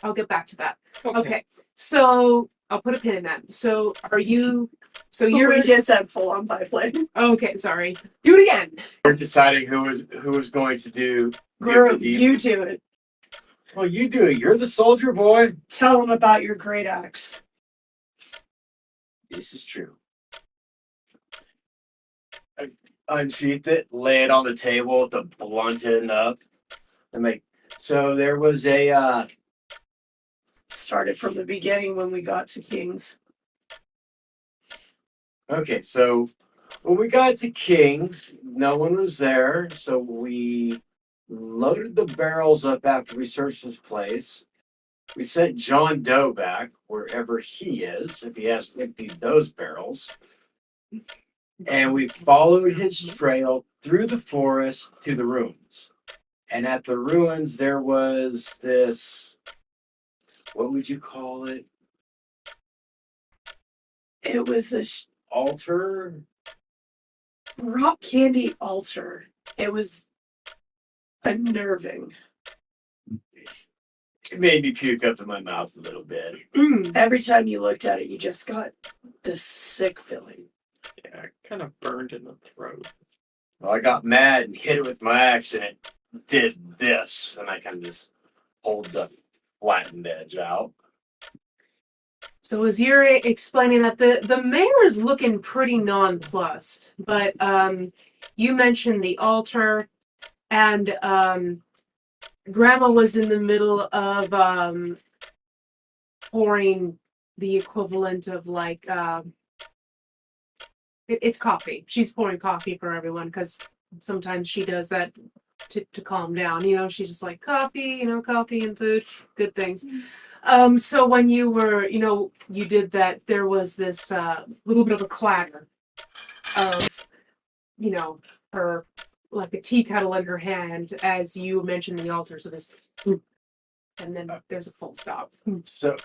I'll get back to that. Okay. Okay, so I'll put a pin in that. So are you? So you're We just had full on pipeline. okay. Sorry. Do it again. You're deciding who was going to do. Group, give the- you do it. Well, you do it. You're the soldier boy. Tell him about your great axe. This is true. I unsheath it, lay it on the table, the blunt end up, and make. So there was a. Started from the beginning when we got to King's. Okay, so when we got to King's, no one was there, so we loaded the barrels up after we searched his place. We sent John Doe back wherever he is, if he has emptied those barrels. And we followed his trail through the forest to the ruins. And at the ruins, there was this, what would you call it? It was this Altar? rock candy altar. It was unnerving. It made me puke up in my mouth a little bit. Every time you looked at it, you just got this sick feeling. Yeah, kind of burned in the throat. Well, I got mad and hit it with my axe, and it did this. And I kind of just pulled the flattened edge out. So as you're explaining that, the mayor is looking pretty nonplussed, but you mentioned the altar, and Grandma was in the middle of pouring the equivalent of like it's coffee. She's pouring coffee for everyone because sometimes she does that to calm down. You know, she's just like coffee, coffee and food, good things. So when you were, you did that, there was this little bit of a clatter of, her, like a tea kettle in her hand as you mentioned the altar. So this, and then there's a full stop. So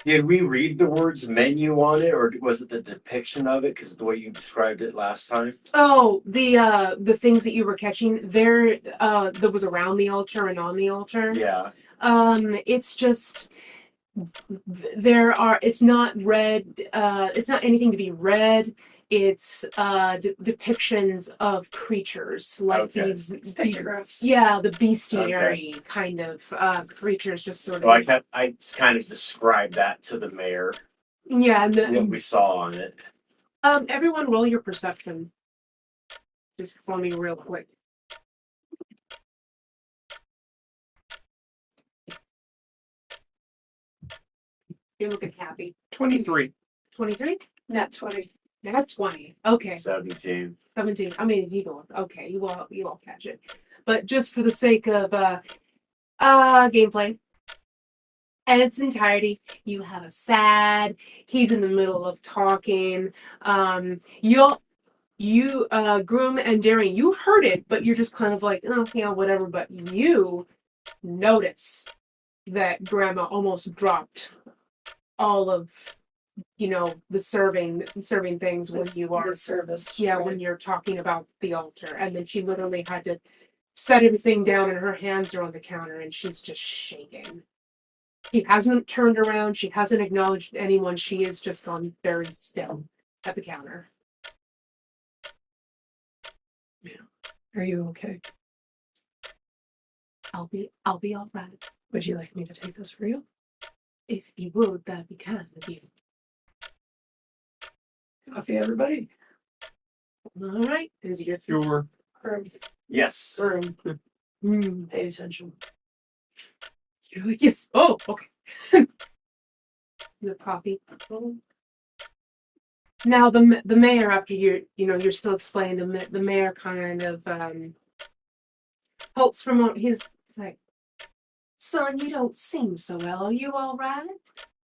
Did we read the words menu on it, or was it the depiction of it? Because the way you described it last time. Oh, the things that you were catching there, that was around the altar and on the altar. Yeah. It's just it's not read, it's not anything to be read. It's depictions of creatures like Okay. these Pictographs. yeah, the bestiary kind of creatures, just sort of. Well, I kind of described that to the mayor. Yeah, and What we saw on it. everyone roll your perception. Just for me real quick. You're looking happy. 23. 23? Net 20. Not 20. Okay. 17. 17. I mean, you don't. Okay, you all catch it. But just for the sake of gameplay and its entirety, you have a sad. He's in the middle of talking. You Groom and Daring, you heard it, but you're just kind of like, oh yeah, whatever. But you notice that Grandma almost dropped all of the serving things when you are the service. when you're talking about the altar, and then she literally had to set everything down and her hands are on the counter and she's just shaking. She hasn't turned around, she hasn't acknowledged anyone, she is just gone very still at the counter. Are you okay? I'll be all right. Would you like me to take this for you? If you would, that'd be kind of you. Coffee, everybody. All right. Is it your Sure. Yes. Pay attention. You're like, yes. Oh, okay. The coffee. Now the mayor, after you're still explaining, the mayor kind of halts from he's like, son, you don't seem so well. Are you all right?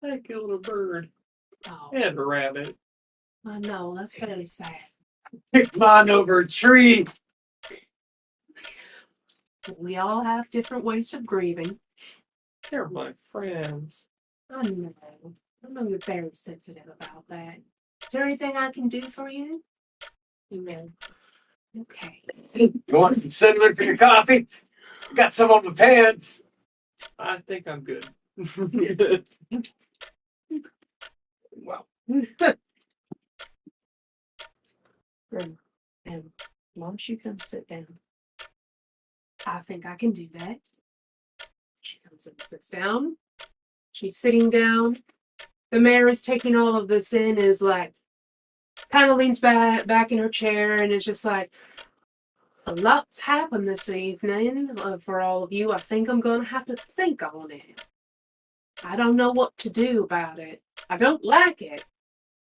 I killed a bird Oh, and a rabbit. I know, that's very sad. Climb over a tree. We all have different ways of grieving. They're my friends. I know you're very sensitive about that. Is there anything I can do for you? No. Okay. You want some cinnamon for your coffee? Got some on my pants. I think I'm good. Wow. And once you come sit down. I think I can do that. She comes and sits down. She's sitting down. The mayor is taking all of this in, is like, kind of leans back in her chair and is just like, a lot's happened this evening for all of you. I think I'm going to have to think on it. I don't know what to do about it. I don't like it.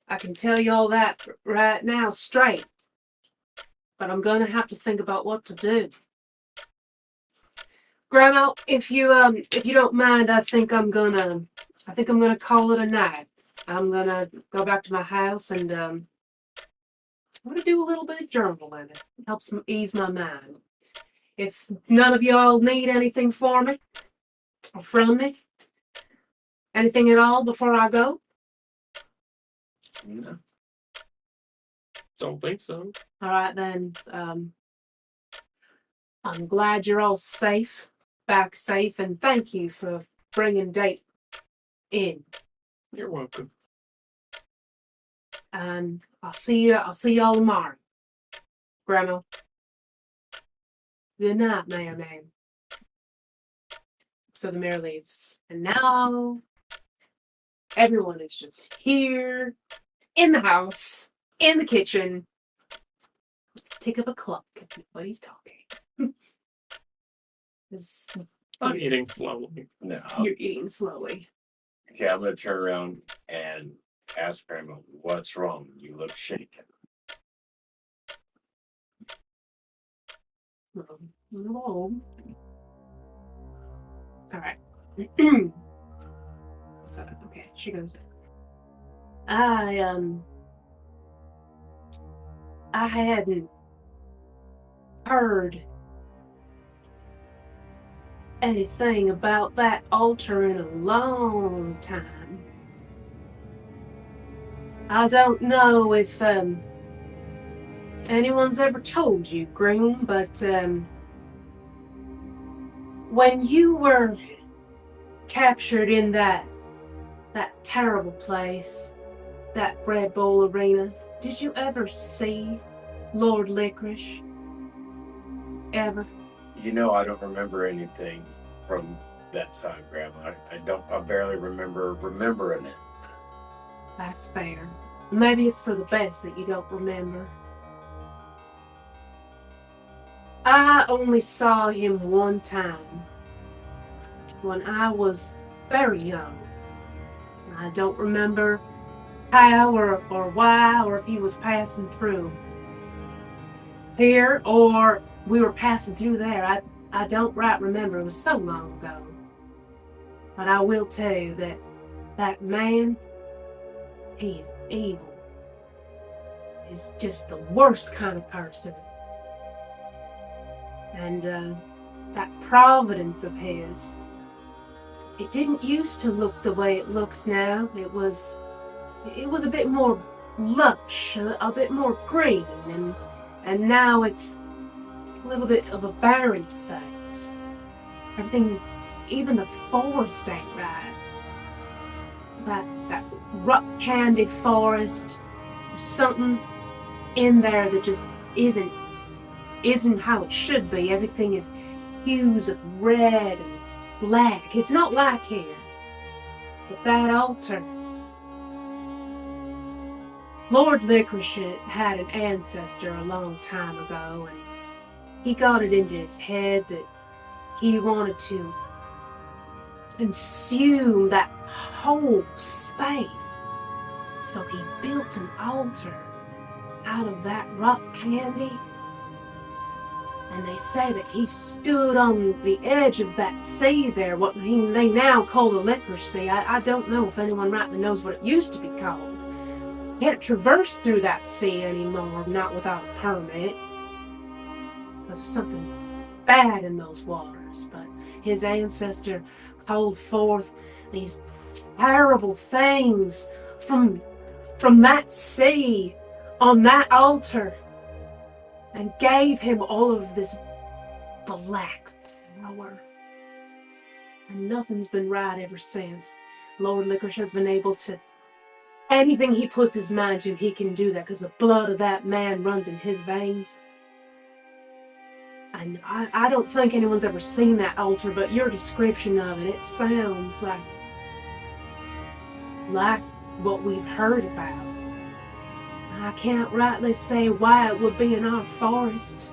I can tell you all that right now straight. But I'm going to have to think about what to do. Grandma, if you don't mind, I think I'm gonna call it a night. I'm gonna go back to my house and I'm gonna do a little bit of journaling. It helps ease my mind. If none of y'all need anything for me or from me, anything at all before I go? No. Don't think so. All right then. I'm glad you're all back safe, and thank you for bringing Date in. You're welcome. And I'll see y'all tomorrow. Grandma. Good night, Mayor Man. So the mayor leaves. And now everyone is just here in the house, in the kitchen. Tick of a clock if nobody's talking. I'm eating slowly. No. You're eating slowly. Okay, I'm gonna turn around and ask Grandma, what's wrong? You look shaken. No. All right. So, okay, she goes, I hadn't heard anything about that altar in a long time. I don't know if anyone's ever told you, Groom, but when you were captured in that terrible place, that Red Bull Arena, did you ever see Lord Licorice? Ever? You know, I don't remember anything from that time, Grandma. I barely remembering it. That's fair. Maybe it's for the best that you don't remember. I only saw him one time when I was very young. I don't remember how or why or if he was passing through here or we were passing through there. I don't right remember. It was so long ago. But I will tell you that that man, he is evil. He's just the worst kind of person. And that providence of his, it didn't used to look the way it looks now. It was a bit more lush, a bit more green, and now it's a little bit of a barren place. Everything's, even the forest ain't right. That rock candy forest, there's something in there that just isn't how it should be. Everything is hues of red and black. It's not like here. But that altar, Lord Licorice had an ancestor a long time ago, and he got it into his head that he wanted to consume that whole space. So he built an altar out of that rock candy. And they say that he stood on the edge of that sea there, what they now call the Licorice Sea. I don't know if anyone rightly knows what it used to be called. You can't traverse through that sea anymore, not without a permit, because of something bad in those waters. But his ancestor called forth these terrible things from that sea on that altar, and gave him all of this black power. And nothing's been right ever since. Lord Licorice has been able to, anything he puts his mind to, he can do that, because the blood of that man runs in his veins. And I don't think anyone's ever seen that altar, but your description of it sounds like what we've heard about. I can't rightly say why it would be in our forest.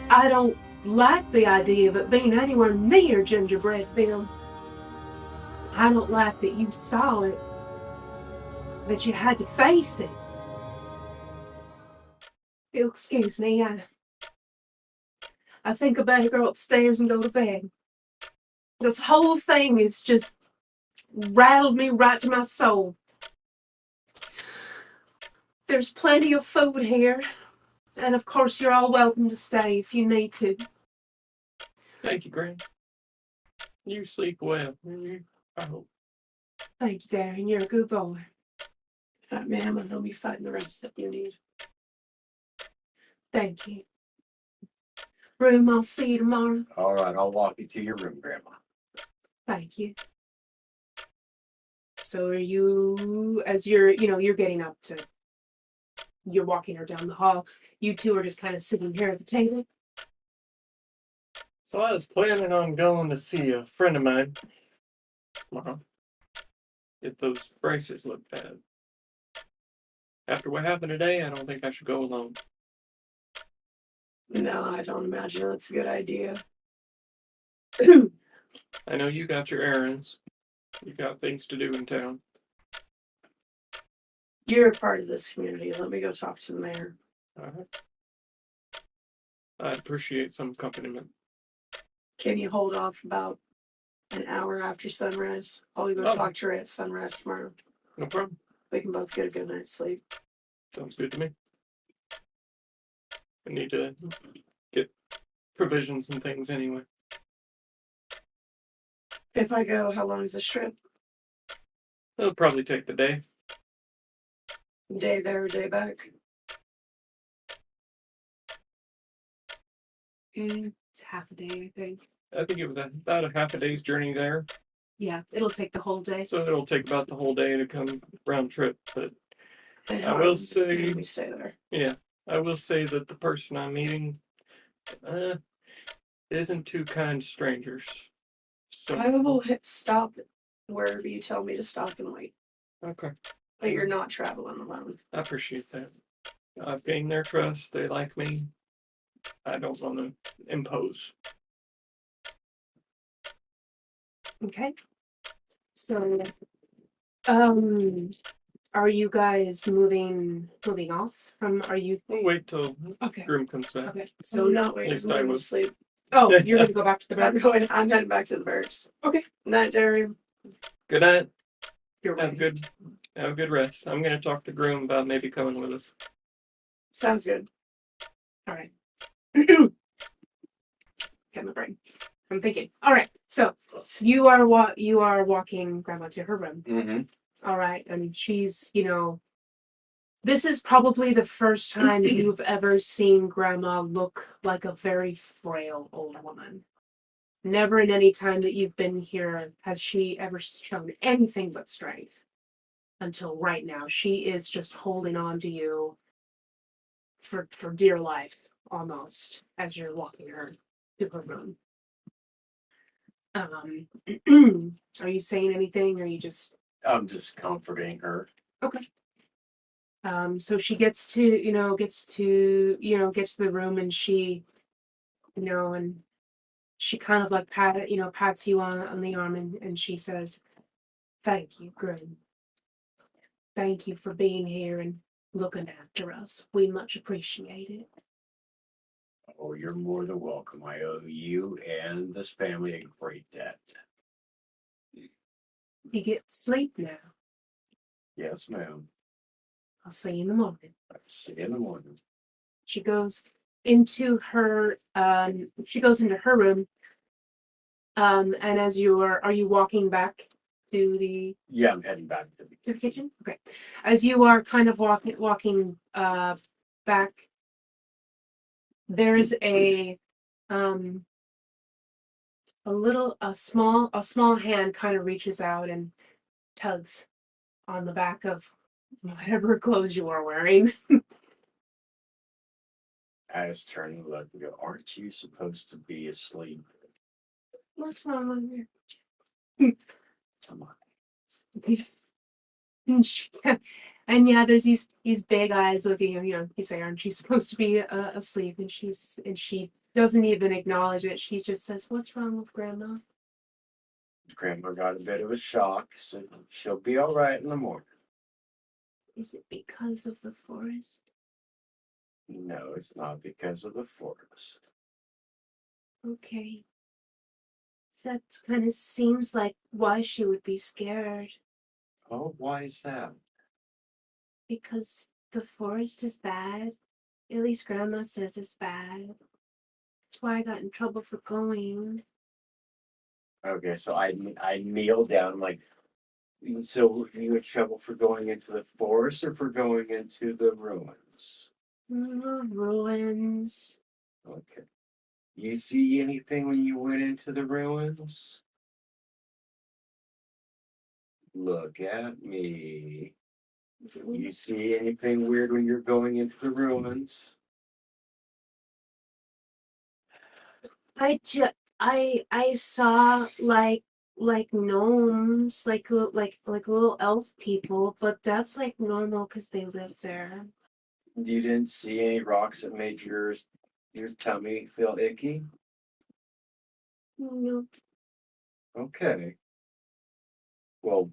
I don't like the idea of it being anywhere near Gingerbread Bill. I don't like that you saw it, that you had to face it. You'll excuse me, I think I better go upstairs and go to bed. This whole thing has just rattled me right to my soul. There's plenty of food here, and of course you're all welcome to stay if you need to. Thank you, Gran. You sleep well. I hope. Thank you, Darren. You're a good boy. Ma'am, I'll be fighting the rest that you need. Thank you. Room, I'll see you tomorrow. All right, I'll walk you to your room, Grandma. Thank you. So are you, as you're getting up to, you're walking her down the hall, you two are just kind of sitting here at the table? So I was planning on going to see a friend of mine tomorrow. Get those braces looked at. After what happened today, I don't think I should go alone. No, I don't imagine that's a good idea. I know you got your errands. You got things to do in town. You're a part of this community. Let me go talk to the mayor. I appreciate some accompaniment. Can you hold off about an hour after sunrise? I'll go talk to her at sunrise tomorrow. No problem. We can both get a good night's sleep. Sounds good to me. I need to get provisions and things anyway. If I go, how long is this trip? It'll probably take the day. Day there, day back. It's half a day, I think. I think it was about a half a day's journey there. Yeah, it'll take the whole day. So it'll take about the whole day to come round trip. But And I how will long say- did we stay there? yeah, I will say that the person I'm meeting isn't too kind to strangers. So I will stop wherever you tell me to stop and wait. okay, But you're not traveling alone. I appreciate that. I've gained their trust. They like me. I don't want to impose. Okay. So, are you guys moving off from? Are you We'll wait till okay? Groom comes back. Okay. So So not wait. least I'm I going to would. sleep. oh, you're gonna go back to the I'm barracks. going. I'm heading back to the barracks. Okay. Night, Derry. Good night. You're Have right. a good rest. I'm gonna talk to Groom about maybe coming with us. Sounds good. All right. Get my brain. I'm thinking. All right. So you are walking Grandma to her room. Mm-hmm. All right, and she's this is probably the first time you've ever seen Grandma look like a very frail old woman. Never in any time that you've been here has she ever shown anything but strength. Until right now, she is just holding on to you for dear life, almost, as you're walking her to her room. Are you saying anything, or are you just I'm just comforting her. okay? So she gets to the room, and she, and she kind of like pats you on the arm, and she says, "Thank you, Grim. Thank you for being here and looking after us. We much appreciate it." Oh, you're more than welcome. I owe you and this family a great debt. You get sleep now. Yes, ma'am. I'll see you in the morning. I'll see you in the morning. She goes into her room. And as are you walking back to the Yeah, I'm heading back to to the kitchen? Okay. As you are kind of walking back, there's a small hand kind of reaches out and tugs on the back of whatever clothes you are wearing. I just turn and look and go, aren't you supposed to be asleep? What's wrong with you? Come on. And yeah, there's these big eyes looking at you. You say, "Aren't you supposed to be asleep?" And she doesn't even acknowledge it. She just says, "What's wrong with Grandma?" Grandma got a bit of a shock, so she'll be all right in the morning. Is it because of the forest? No, it's not because of the forest. Okay. So that kind of seems like why she would be scared. Oh, why is that? Because the forest is bad. At least Grandma says it's bad. That's why I got in trouble for going. Okay, so I kneel down. I'm like, so you in trouble for going into the forest or for going into the ruins? Ruins. Okay. You see anything when you went into the ruins? Look at me. You see anything weird when you're going into the ruins? I saw like gnomes, like little elf people, but that's like normal because they live there. You didn't see any rocks that made your tummy feel icky? No. Okay. Well,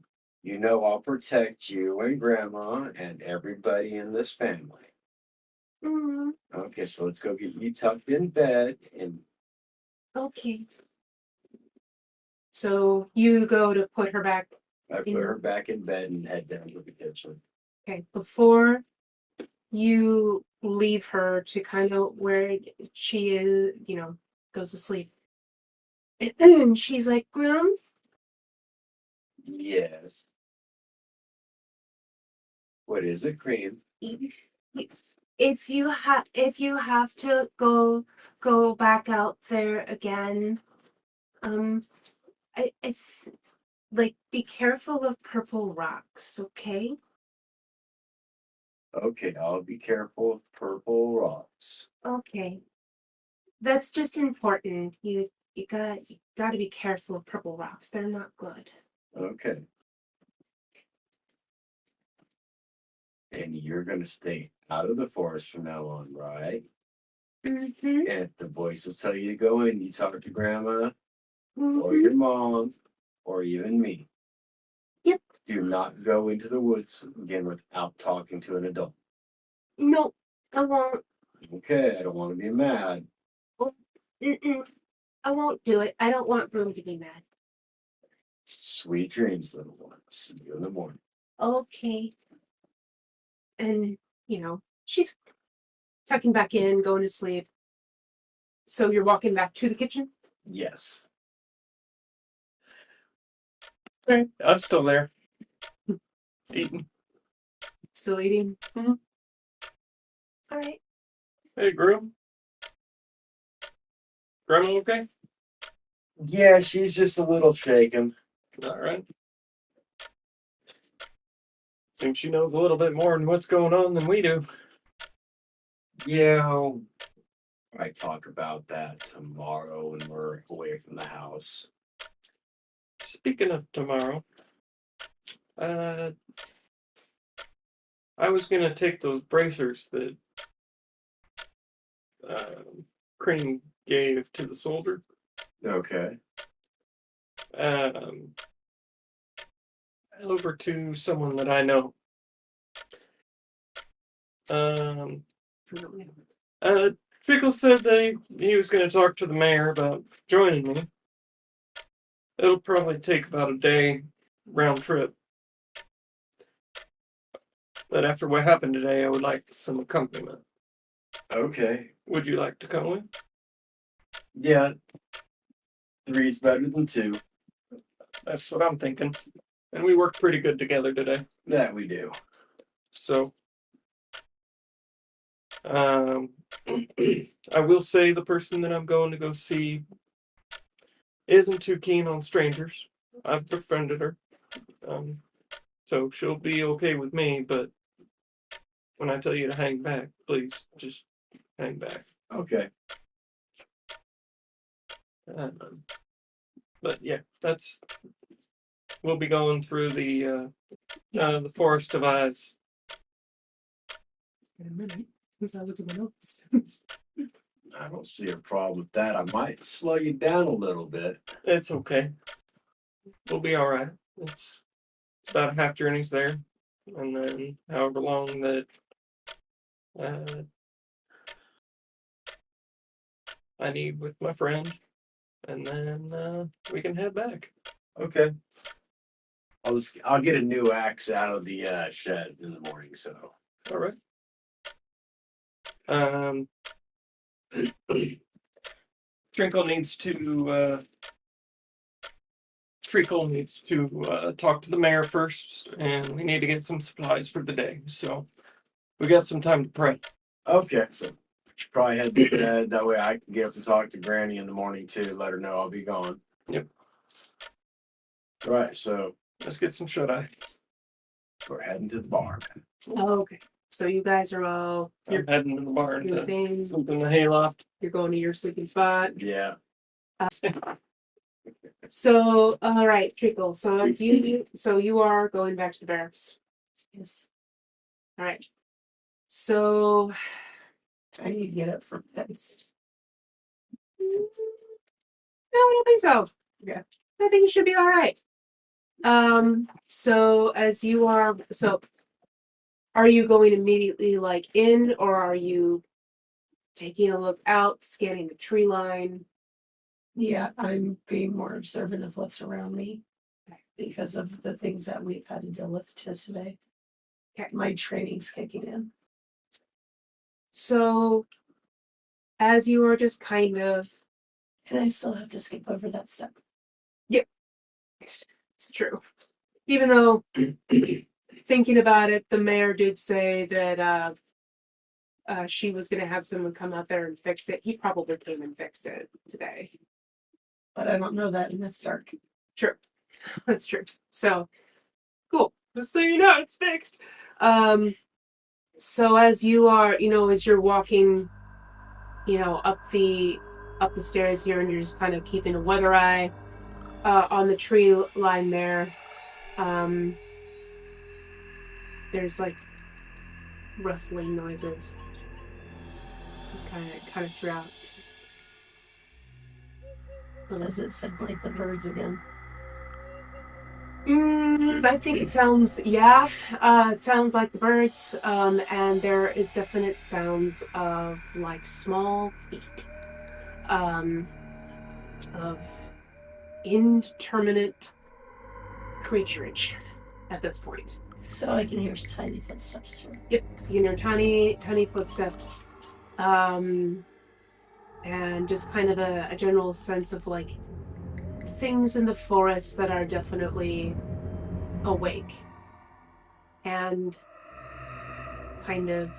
I'll protect you and Grandma and everybody in this family. Mm, Okay, so let's go get you tucked in bed and okay. So you go to put her back. I put her back in bed and head down to the kitchen. Okay, before you leave her to kind of where she is, goes to sleep. And she's like, "Grim, Yes. What is it, Cream? If you have to go back out there again, like be careful of purple rocks, okay? Okay, I'll be careful of purple rocks. Okay. That's just important. You got to be careful of purple rocks. They're not good. Okay. And you're gonna stay out of the forest from now on, right? Mm-hmm. And if the voices tell you to go in, you talk to Grandma or your mom or even me. Yep. Do not go into the woods again without talking to an adult. No, I won't. Okay, I don't want to be mad. Mm-mm. I won't do it. I don't want Broom to be mad. Sweet dreams, little one. See you in the morning. Okay. And, she's tucking back in, going to sleep. So you're walking back to the kitchen? Yes. Okay, I'm still there. Eating. Still eating? All right. Hey, Groom. Grandma okay? Yeah, she's just a little shaken. All right. Seems she knows a little bit more than what's going on than we do. Yeah, I talk about that tomorrow when we're away from the house. Speaking of tomorrow, I was gonna take those bracers that Cream gave to the soldier. Okay. Over to someone that I know. Trickle said he was going to talk to the mayor about joining me. It'll probably take about a day round trip. But after what happened today, I would like some accompaniment. Okay. Would you like to come with? Yeah. 3's better than 2. That's what I'm thinking. And we worked pretty good together today. That we do. So, I will say the person that I'm going to go see isn't too keen on strangers. I've befriended her. So she'll be okay with me, but when I tell you to hang back, please just hang back. Okay. But yeah, we'll be going through the forest divides. In a minute, since I look at my notes. I don't see a problem with that. I might slow you down a little bit. It's okay. We'll be all right. It's about a half journey's there, and then however long that I need with my friend, and then we can head back. Okay. I'll get a new axe out of the shed in the morning, so. All right. Treacle needs to talk to the mayor first, and we need to get some supplies for the day. So we got some time to pray. Okay. So should probably head to bed. That way I can get up and talk to Granny in the morning too. Let her know I'll be gone. Yep. All right. So Let's get some shut-eye. we're heading to the barn. Oh, okay. So you guys are all I'm heading to the barn your to things. sleep in the hayloft. You're going to your sleeping spot. Yeah. So, all right, Treacle. So it's you. So you are going back to the barracks. Yes. All right. So I need to get up from this. no, I don't think so. Yeah, I think you should be all right. So are you going immediately like in, or are you taking a look out, scanning the tree line? Yeah, I'm being more observant of what's around me because of the things that we've had to deal with today. Okay. My training's kicking in. So as you are just kind of, And I still have to skip over that step. it's true. Even though thinking about it, the mayor did say that she was going to have someone come out there and fix it. He probably came and fixed it today. But I don't know that in this dark. True. That's true. So cool. Just so you know, it's fixed. So as you are, as you're walking, up the stairs here, and you're just kind of keeping a weather eye on the tree line there. There's like rustling noises, just kind of throughout. Does it sound like the birds again? I think it sounds, it sounds like the birds, and there is definite sounds of like small feet, of indeterminate creaturage at this point. So I can hear tiny footsteps too. Yep, tiny footsteps, and just kind of a general sense of like things in the forest that are definitely awake and kind of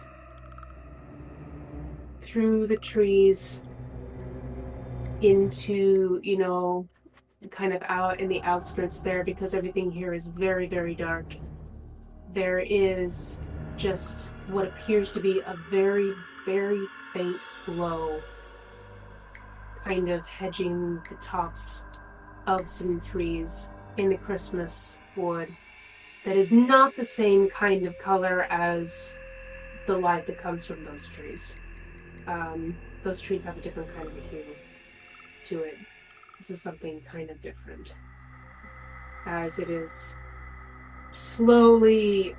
through the trees into, kind of out in the outskirts there, because everything here is very, very dark. There is just what appears to be a very, very faint glow kind of hedging the tops of some trees in the Christmas wood that is not the same kind of color as the light that comes from those trees. Those trees have a different kind of a hue to it. This is something kind of different, as it is slowly,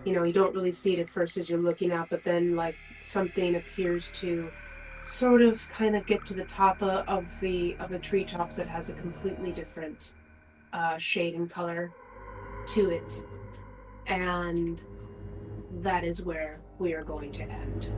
you don't really see it at first as you're looking out, but then like something appears to sort of kind of get to the top of the treetops that has a completely different shade and color to it, and that is where we are going to end.